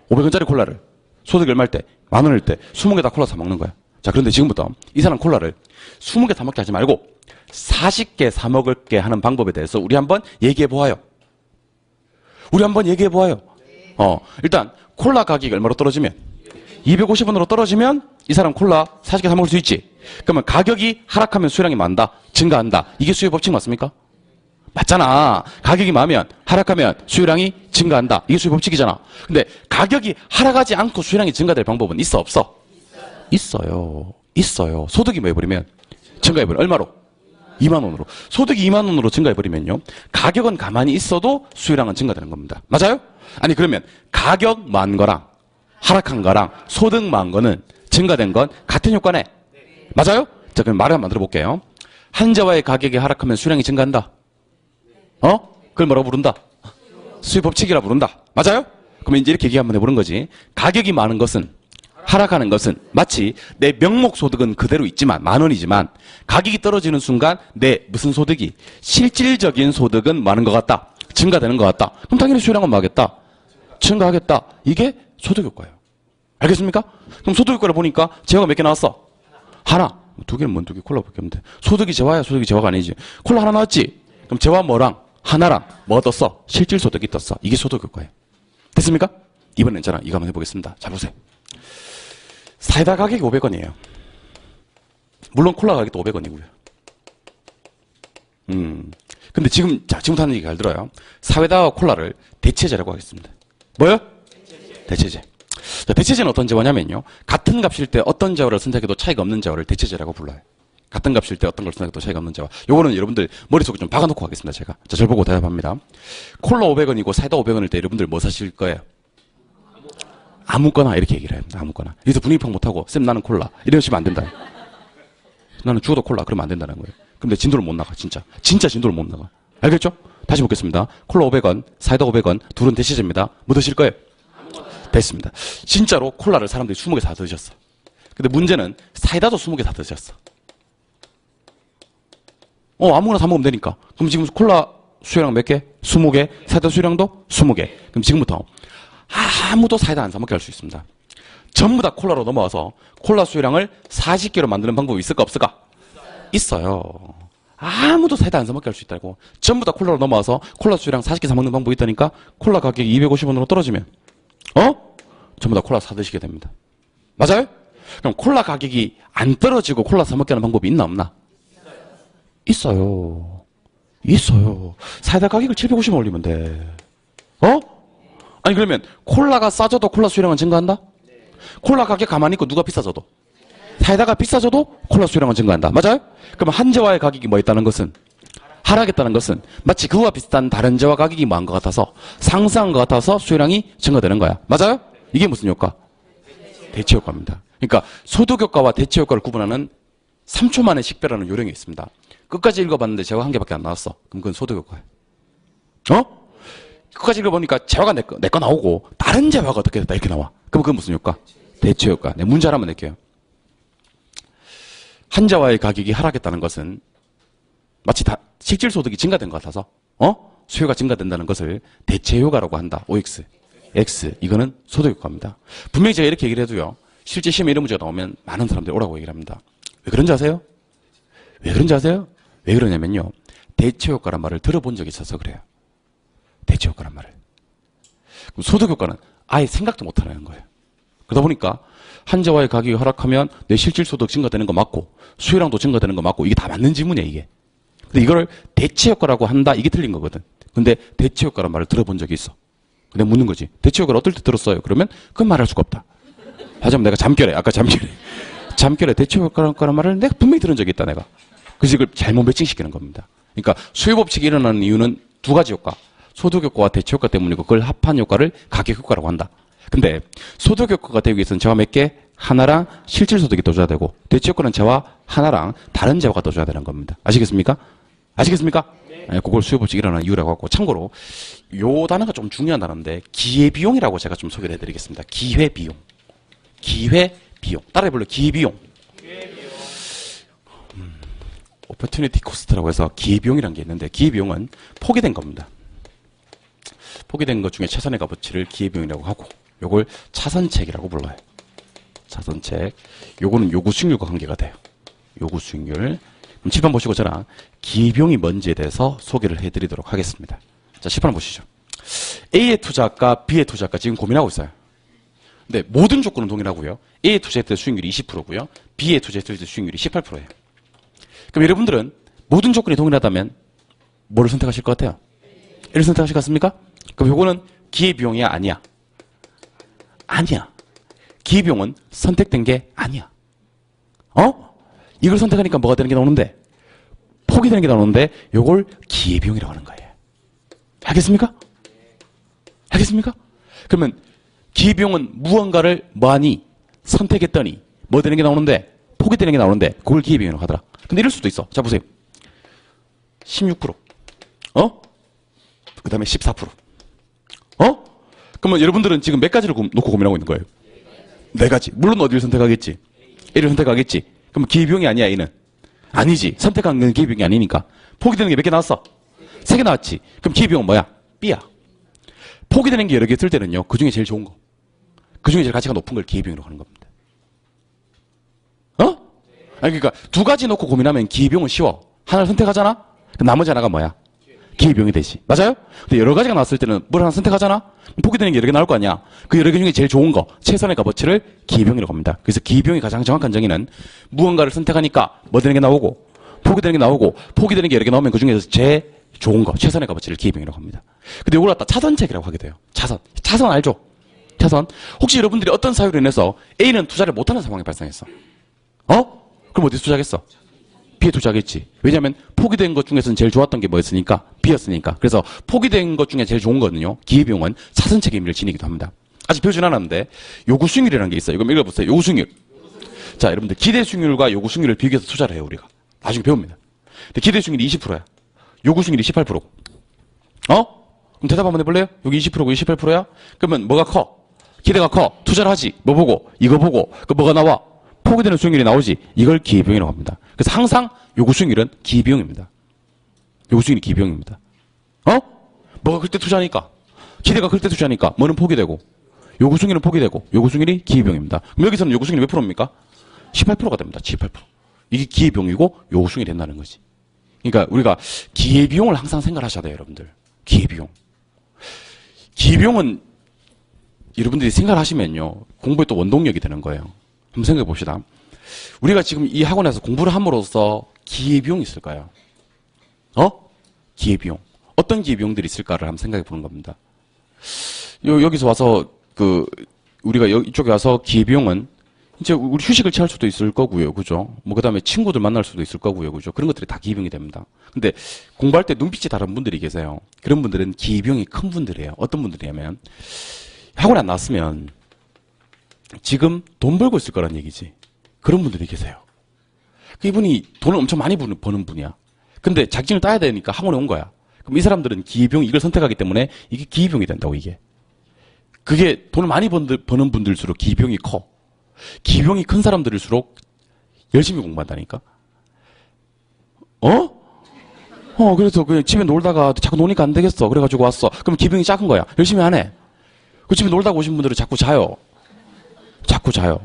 500원짜리 콜라를 소득이 얼마일 때? 10,000원일 때 20개 다 콜라 사 먹는 거야. 자, 그런데 지금부터 이 사람 콜라를 20개 사 먹게 하지 말고 40개 사 먹을게 하는 방법에 대해서 우리 한번 얘기해 보아요. 일단 콜라 가격이 얼마로 떨어지면 250원으로 떨어지면 이 사람 콜라 40개 사 먹을 수 있지. 그러면 가격이 하락하면 수요량이 많다, 증가한다. 이게 수요 법칙 맞습니까? 맞잖아. 가격이 많으면 하락하면 수요량이 증가한다. 이게 수요 법칙이잖아. 근데 가격이 하락하지 않고 수요량이 증가될 방법은 있어 없어? 있어요. 소득이 뭐 해버리면 증가해버려. 얼마로? 20,000원으로. 소득이 20,000원으로 증가해버리면요, 가격은 가만히 있어도 수요량은 증가되는 겁니다. 맞아요? 아니 그러면 가격 많은 거랑 하락한 거랑 소득 많은 거는 증가된 건 같은 효과네. 맞아요? 자, 그럼 말을 한번 만들어 볼게요. 한 재화의 가격이 하락하면 수요량이 증가한다. 그걸 뭐라고 부른다? 수요 법칙이라 부른다. 맞아요? 그러면 이제 이렇게 얘기 한번 해보는 거지. 가격이 많은 것은, 하락하는 것은 마치 내 명목 소득은 그대로 있지만 10,000원이지만 가격이 떨어지는 순간 내 무슨 소득이, 실질적인 소득은 많은 것 같다, 증가되는 것 같다. 그럼 당연히 수요량은 뭐 하겠다? 증가하겠다. 이게 소득 효과예요. 알겠습니까? 그럼 소득 효과를 보니까 재화가 몇 개 나왔어? 하나. 2개는 뭔 2개? 콜라밖에 없는데. 소득이 재화야, 소득이 재화가 아니지. 콜라 하나 나왔지? 그럼 재화 뭐랑 하나랑 뭐 떴어? 실질 소득이 떴어. 이게 소득 효과예요. 됐습니까? 이번엔 저랑 이거 한번 해보겠습니다. 자, 보세요. 사이다 가격이 500원이에요. 물론 콜라 가격도 500원이고요. 근데 지금부터 하는 얘기 잘 들어요. 사이다와 콜라를 대체제라고 하겠습니다. 뭐요? 대체제. 자, 대체제는 어떤 재화냐면요, 같은 값일 때 어떤 재화를 선택해도 차이가 없는 재화를 대체제라고 불러요. 같은 값일 때 어떤 걸 선택해도 차이가 없는 재화. 요거는 여러분들 머릿속에 좀 박아놓고 하겠습니다, 제가. 자, 절 보고 대답합니다. 콜라 500원이고 사이다 500원일 때 여러분들 뭐 사실 거예요? 아무거나 이렇게 얘기를 해요. 아무거나. 여기서 분위기 파악 못하고 쌤 나는 콜라 이러시면 안 된다. 나는 죽어도 콜라 그러면 안 된다는 거예요. 근데 진도를 못 나가. 진짜 진도를 못 나가. 알겠죠? 다시 보겠습니다. 콜라 500원, 사이다 500원, 둘은 대체제입니다. 뭐 드실 거예요? 됐습니다. 진짜로 콜라를 사람들이 20개 다 드셨어. 근데 문제는 사이다도 20개 다 드셨어. 아무거나 사 먹으면 되니까. 그럼 지금 콜라 수요량 몇 개? 20개. 사이다 수요량도 20개. 그럼 지금부터 아무도 사이다 안 사 먹게 할 수 있습니다. 전부 다 콜라로 넘어와서 콜라 수요량을 40개로 만드는 방법이 있을까 없을까? 있어요. 아무도 사이다 안 사 먹게 할 수 있다고. 전부 다 콜라로 넘어와서 콜라 수요량 40개 사 먹는 방법이 있다니까. 콜라 가격이 250원으로 떨어지면 전부 다 콜라 사 드시게 됩니다. 맞아요? 그럼 콜라 가격이 안 떨어지고 콜라 사 먹게 하는 방법이 있나 없나? 있어요. 사이다 가격을 750원 올리면 돼. 아니 그러면 콜라가 싸져도 콜라 수요량은 증가한다? 콜라 가격 가만히 있고 누가 비싸져도? 사이다가 비싸져도 콜라 수요량은 증가한다. 맞아요? 그럼 한 재화의 가격이 뭐 있다는 것은? 하락했다는 것은 마치 그와 비슷한 다른 재화 가격이 뭐한 것 같아서, 상승한 것 같아서 수요량이 증가되는 거야. 맞아요? 이게 무슨 효과? 대체 효과입니다. 그러니까 소득효과와 대체효과를 구분하는 3초 만에 식별하는 요령이 있습니다. 끝까지 읽어봤는데 제가 한 개밖에 안 나왔어. 그럼 그건 소득효과예요. 끝까지 읽어보니까 재화가 내 거 나오고 다른 재화가 어떻게 됐다 이렇게 나와. 그럼 그건 무슨 효과? 대체효과. 네, 문제 하나만 낼게요. 한 재화의 가격이 하락했다는 것은 마치 실질소득이 증가된 것 같아서 수요가 증가된다는 것을 대체효과라고 한다. OX. X. 이거는 소득효과입니다. 분명히 제가 이렇게 얘기를 해도요. 실제 시험에 이런 문제가 나오면 많은 사람들이 오라고 얘기를 합니다. 왜 그런지 아세요? 왜 그런지 아세요? 왜 그러냐면요. 대체효과란 말을 들어본 적이 있어서 그래요. 대체효과란 말을. 그럼 소득효과는 아예 생각도 못하는 거예요. 그러다 보니까 한 재화의 가격이 하락하면 내 실질소득 증가되는 거 맞고 수요량도 증가되는 거 맞고 이게 다 맞는 지문이야 이게. 근데 이걸 대체효과라고 한다 이게 틀린 거거든. 근데 대체효과란 말을 들어본 적이 있어. 근데 묻는 거지. 대체효과를 어떨 때 들었어요? 그러면 그건 말할 수가 없다. 하지만 내가 아까 잠결에 대체효과라는 말을 내가 분명히 들은 적이 있다 내가. 그래서 이걸 잘못 매칭시키는 겁니다. 그러니까 수요법칙이 일어나는 이유는 두 가지 효과. 소득효과와 대체효과 때문이고 그걸 합한 효과를 가격효과라고 한다. 근데 소득효과가 되기 위해서는 재화 몇 개? 하나랑 실질소득이 떠줘야 되고 대체효과는 재화 하나랑 다른 재화가 떠줘야 되는 겁니다. 아시겠습니까? 네, 그걸 수요법칙이 일어나는 이유라고 하고 참고로 요 단어가 좀 중요한 단어인데 기회비용이라고 제가 좀 소개를 해드리겠습니다. 기회비용. 따라 해볼래요? 기회비용. 오퍼튜니티 코스트라고 해서 기회비용이라는 게 있는데 기회비용은 포기된 겁니다. 포기된 것 중에 최선의 값어치를 기회비용이라고 하고 요걸 차선책이라고 불러요. 차선책. 요거는 요구 수익률과 관계가 돼요. 요구 수익률. 그럼 칠판 보시고 저랑 기회비용이 뭔지에 대해서 소개를 해드리도록 하겠습니다. 자, 칠판 보시죠. A의 투자가 B의 투자가 지금 고민하고 있어요. 근데 모든 조건은 동일하고요. A의 투자했을 때 수익률이 20%고요. B의 투자했을 때 수익률이 18%예요. 그럼 여러분들은 모든 조건이 동일하다면 뭐를 선택하실 것 같아요? A를 선택하실 것 같습니까? 그럼 요거는 기회비용이야? 아니야? 아니야. 기회비용은 선택된 게 아니야. 이걸 선택하니까 뭐가 되는 게 나오는데? 포기되는 게 나오는데 요걸 기회비용이라고 하는 거예요. 알겠습니까? 그러면 기회비용은 무언가를 많이 선택했더니 뭐 되는 게 나오는데? 포기되는 게 나오는데 그걸 기회비용이라고 하더라. 근데 이럴 수도 있어. 자 보세요. 16%. 그 다음에 14%. 그러면 여러분들은 지금 몇 가지를 놓고 고민하고 있는 거예요? 네 가지. 물론 어디를 선택하겠지? A를 선택하겠지. 그럼 기회비용이 아니야, A는? 아니지. 선택한 건 기회비용이 아니니까. 포기되는 게 몇 개 나왔어? 3개 나왔지. 그럼 기회비용은 뭐야? B야. 포기되는 게 여러 개 있을 때는요, 그 중에 제일 좋은 거. 그 중에 제일 가치가 높은 걸 기회비용이라고 하는 겁니다. 아니, 그러니까 두 가지 놓고 고민하면 기회비용은 쉬워. 하나를 선택하잖아? 그럼 나머지 하나가 뭐야? 기회비용이 되지. 맞아요? 근데 여러 가지가 나왔을 때는 뭘 하나 선택하잖아? 포기되는 게 여러 개 나올 거 아니야? 그 여러 개 중에 제일 좋은 거, 최선의 값어치를 기회비용이라고 합니다. 그래서 기회비용이 가장 정확한 정의는 무언가를 선택하니까 뭐 되는 게 나오고, 포기되는 게 나오고, 포기되는 게 여러 개 나오면 그 중에서 제일 좋은 거, 최선의 값어치를 기회비용이라고 합니다. 근데 이걸 갖다 차선책이라고 하게 돼요. 차선 알죠? 차선. 혹시 여러분들이 어떤 사유로 인해서 A는 투자를 못하는 상황이 발생했어. 그럼 어디서 투자하겠어? B에 투자하겠지. 왜냐하면 포기된 것 중에서는 제일 좋았던 게 뭐였으니까? B였으니까. 그래서 포기된 것 중에 제일 좋은 거는요. 기회비용은 차선책의 의미를 지니기도 합니다. 아직 배우진 않았는데 요구 수익률이라는 게 있어요. 이거 읽어보세요. 요구 수익률. 자, 여러분들 기대 수익률과 요구 수익률을 비교해서 투자를 해요. 우리가. 나중에 배웁니다. 근데 기대 수익률이 20%야. 요구 수익률이 18%고. 그럼 대답 한번 해볼래요? 여기 20%고 18%야? 그러면 뭐가 커? 기대가 커. 투자를 하지. 뭐 보고? 이거 보고. 그 뭐가 나와? 포기되는 수익률이 나오지. 이걸 기회비용이라고 합니다. 그래서 항상 요구 수익률은 기회비용입니다. 요구 수익률이 기회비용입니다. 뭐가 클 때 투자하니까. 기대가 클 때 투자하니까. 뭐는 포기되고. 요구 수익률은 포기되고. 요구 수익률이 기회비용입니다. 그럼 여기서는 요구 수익률이 몇 프로입니까? 18%가 됩니다. 18%. 이게 기회비용이고 요구 수익률이 된다는 거지. 그러니까 우리가 기회비용을 항상 생각하셔야 돼요, 여러분들. 기회비용. 기회비용은 여러분들이 생각하시면요. 공부에 또 원동력이 되는 거예요. 한번 생각해 봅시다. 우리가 지금 이 학원에서 공부를 함으로써 기회비용이 있을까요? 기회비용. 어떤 기회비용들이 있을까를 한번 생각해 보는 겁니다. 여기서 와서 우리가 이쪽에 와서 기회비용은 이제 우리 휴식을 취할 수도 있을 거고요. 그죠? 그 다음에 친구들 만날 수도 있을 거고요. 그죠? 그런 것들이 다 기회비용이 됩니다. 근데 공부할 때 눈빛이 다른 분들이 계세요. 그런 분들은 기회비용이 큰 분들이에요. 어떤 분들이냐면 학원에 안 나왔으면 지금 돈 벌고 있을 거란 얘기지. 그런 분들이 계세요. 이분이 돈을 엄청 많이 버는 분이야. 근데 자격증을 따야 되니까 학원에 온 거야. 그럼 이 사람들은 기회비용 이걸 선택하기 때문에 이게 기회비용이 된다고 이게. 그게 돈을 많이 버는 분들일수록 기회비용이 커. 기회비용이 큰 사람들일수록 열심히 공부한다니까. 그래서 그냥 집에 놀다가 자꾸 노니까 안 되겠어. 그래가지고 왔어. 그럼 기회비용이 작은 거야. 열심히 안 해. 그 집에 놀다가 오신 분들은 자꾸 자요. 자꾸 자요.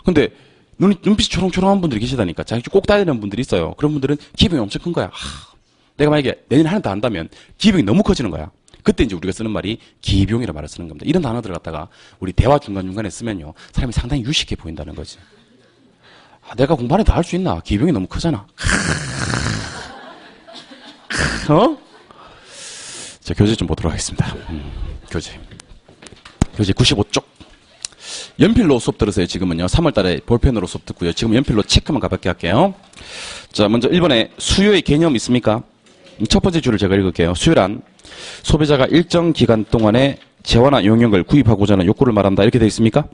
근데 눈빛이 초롱초롱한 분들이 계시다니까. 자격증 꼭 따야 되는 분들이 있어요. 그런 분들은 기회비용이 엄청 큰 거야. 내가 만약에 내년에 하나 더 한다면 기회비용이 너무 커지는 거야. 그때 이제 우리가 쓰는 말이 기회비용이라는 말을 쓰는 겁니다. 이런 단어들을 갖다가 우리 대화 중간중간에 쓰면요. 사람이 상당히 유식해 보인다는 거지. 내가 공부 안에 더 할 수 있나? 기회비용이 너무 크잖아. 자, 교재 좀 보도록 하겠습니다. 교재 95쪽. 연필로 수업 들으세요. 지금은요. 3월달에 볼펜으로 수업 듣고요. 지금 연필로 체크만 가볍게 할게요. 자, 먼저 1번에 수요의 개념 있습니까? 첫 번째 줄을 제가 읽을게요. 수요란 소비자가 일정 기간 동안에 재화나 용역을 구입하고자 하는 욕구를 말한다. 이렇게 되어 있습니까?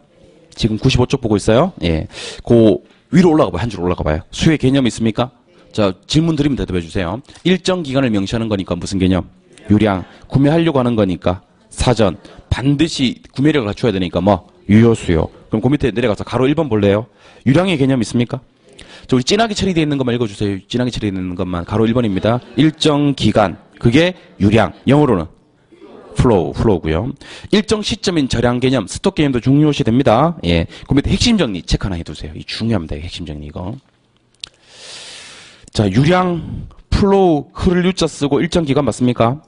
지금 95쪽 보고 있어요. 예. 그 위로 올라가 봐요. 한 줄 올라가 봐요. 수요의 개념 있습니까? 자, 질문 드리면 대답해 주세요. 일정 기간을 명시하는 거니까 무슨 개념? 유량. 구매하려고 하는 거니까 사전. 반드시 구매력을 갖춰야 되니까 뭐? 유효, 수요. 그럼 그 밑에 내려가서 가로 1번 볼래요? 유량의 개념 있습니까? 저 우리 진하게 처리되어 있는 것만 읽어주세요. 진하게 처리되어 있는 것만. 가로 1번입니다. 일정 기간. 그게 유량. 영어로는 플로우고요. 일정 시점인 절약 개념. 스톡 개념도 중요시 됩니다. 예. 그 밑에 핵심 정리 체크 하나 해두세요. 이 중요합니다. 핵심 정리 이거. 자, 유량, 플로우, 흐를 유자 쓰고 일정 기간 맞습니까?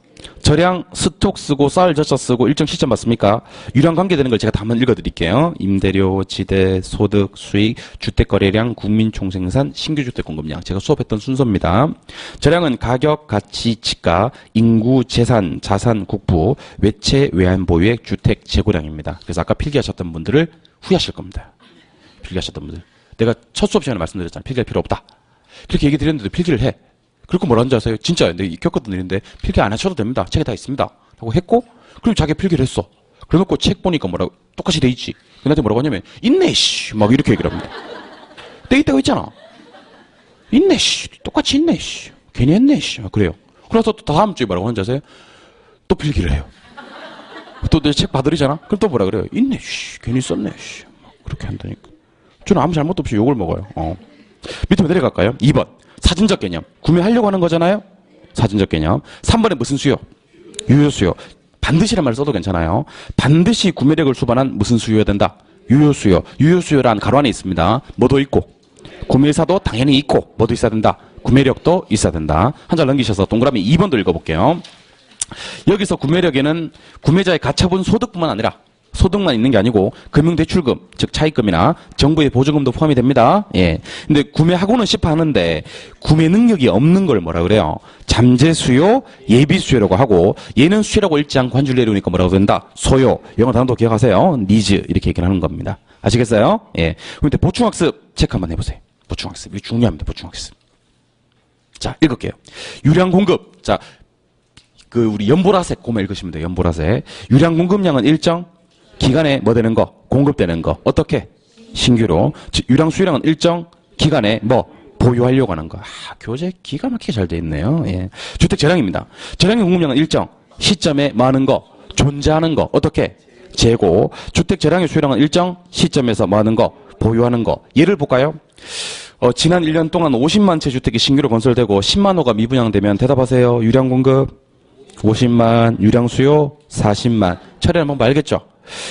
절량, 스톡 쓰고 쌀 저자 쓰고 일정 시점 맞습니까? 유량 관계되는 걸 제가 다 한번 읽어드릴게요. 임대료, 지대, 소득, 수익, 주택거래량, 국민총생산, 신규주택 공급량. 제가 수업했던 순서입니다. 절량은 가격, 가치, 지가, 인구, 재산, 자산, 국부, 외채, 외환 보유액, 주택, 재고량입니다. 그래서 아까 필기하셨던 분들을 후회하실 겁니다. 필기하셨던 분들. 내가 첫 수업 시간에 말씀드렸잖아요. 필기할 필요 없다. 그렇게 얘기 드렸는데도 필기를 해. 그리고 뭐라는지 아세요? 진짜 내가 겪었던 일인데 필기 안 하셔도 됩니다. 책에 다 있습니다. 라고 했고 그럼 자기가 필기를 했어. 그래놓고 책 보니까 뭐라고 똑같이 돼 있지. 나한테 뭐라고 하냐면 있네 씨 막 이렇게 얘기를 합니다. 돼 있다고 있잖아. 있네 씨 똑같이 있네 씨 괜히 했네 씨 그래요. 그래서 또 다음 주에 뭐라고 하는지 아세요? 또 필기를 해요. 또 내 책 받으리잖아. 그럼 또 뭐라 그래요? 있네 씨 괜히 썼네 씨 그렇게 한다니까. 저는 아무 잘못도 없이 욕을 먹어요. 밑으로 내려갈까요? 2번 사전적 개념. 구매하려고 하는 거잖아요. 사전적 개념. 3번에 무슨 수요? 유효 수요. 반드시란 말을 써도 괜찮아요. 반드시 구매력을 수반한 무슨 수요여야 된다? 유효 수요. 유효 수요란 가로 안에 있습니다. 뭐도 있고 구매사도 당연히 있고 뭐도 있어야 된다? 구매력도 있어야 된다. 한 줄 넘기셔서 동그라미 2번도 읽어볼게요. 여기서 구매력에는 구매자의 가처분 소득뿐만 아니라 소득만 있는 게 아니고 금융대출금, 즉 차입금이나 정부의 보조금도 포함이 됩니다. 예. 근데 구매하고는 싶어 하는데 구매 능력이 없는 걸 뭐라 그래요? 잠재 수요, 예비 수요라고 하고 얘는 수요라고 읽지 않고 한 줄 내려오니까 뭐라고 된다? 소요. 영어 단어도 기억하세요. 니즈 이렇게 얘기를 하는 겁니다. 아시겠어요? 예. 그럼 보충학습 체크 한번 해보세요. 보충학습. 이거 중요합니다. 보충학습. 자, 읽을게요. 유량 공급. 자, 우리 연보라색 고만 읽으시면 돼요. 연보라색. 유량 공급량은 일정 기간에 뭐 되는 거? 공급되는 거. 어떻게? 신규로. 즉, 유량 수요량은 일정 기간에 뭐? 보유하려고 하는 거. 교재 기가 막히게 잘 돼 있네요. 예. 주택 재량입니다. 재량의 공급량은 일정 시점에 많은 거, 존재하는 거. 어떻게? 재고. 주택 재량의 수요량은 일정 시점에서 많은 거, 보유하는 거. 예를 볼까요? 지난 1년 동안 50만 채 주택이 신규로 건설되고 10만 호가 미분양되면 대답하세요. 유량 공급 50만, 유량 수요 40만. 처리 한번 알겠죠?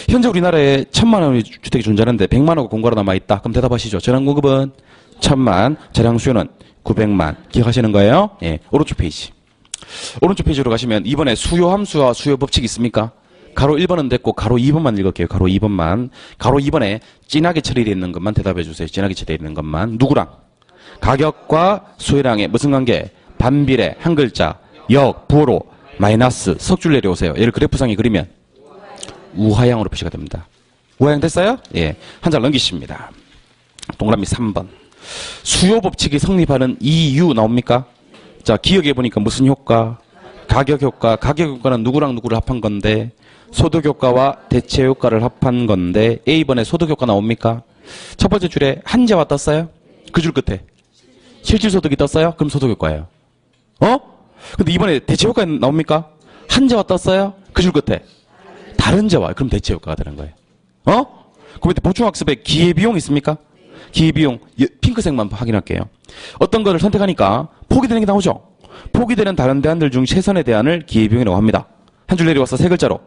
현재 우리나라에 1000만 원의 주택이 존재하는데 100만 호가 공고로 남아있다. 그럼 대답하시죠. 재량 공급은 1000만, 재량 수요는 900만. 기억하시는 거예요? 예. 오른쪽 페이지. 오른쪽 페이지로 가시면 이번에 수요 함수와 수요 법칙이 있습니까? 가로 1번은 됐고 가로 2번만 읽을게요. 가로 2번만. 가로 2번에 진하게 처리되어 있는 것만 대답해 주세요. 진하게 처리되어 있는 것만. 누구랑? 가격과 수요량의 무슨 관계? 반비례, 한 글자, 역, 부호로, 마이너스, 석 줄 내려오세요. 얘를 그래프상에 그리면 우하향으로 표시가 됩니다. 우하향 됐어요? 예. 한 장 넘기십니다. 동그라미 3번. 수요 법칙이 성립하는 이유 나옵니까? 자, 기억해 보니까 무슨 효과? 가격 효과. 가격 효과는 누구랑 누구를 합한 건데 소득효과와 대체효과를 합한 건데 A번에 소득효과 나옵니까? 첫 번째 줄에 한재와 떴어요? 그 줄 끝에 실질소득이 떴어요? 그럼 소득효과예요. 근데 이번에 대체효과 나옵니까? 한재와 떴어요? 그 줄 끝에 다른 재와 그럼 대체효과가 되는 거예요. 그럼 이때 보충학습에 기회비용 있습니까? 기회비용 핑크색만 확인할게요. 어떤 거를 선택하니까 포기되는 게 나오죠? 포기되는 다른 대안들 중 최선의 대안을 기회비용이라고 합니다. 한 줄 내려와서 세 글자로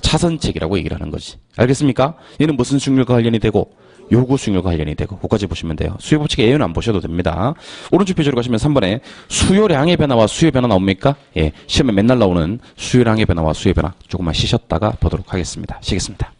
차선책이라고 얘기를 하는 거지. 알겠습니까? 얘는 무슨 수익률과 관련이 되고 요구 수익률과 관련이 되고 그거까지 보시면 돼요. 수요 법칙의 A는 안 보셔도 됩니다. 오른쪽 페이지로 가시면 3번에 수요량의 변화와 수요 변화 나옵니까? 예, 시험에 맨날 나오는 수요량의 변화와 수요 변화 조금만 쉬셨다가 보도록 하겠습니다. 쉬겠습니다.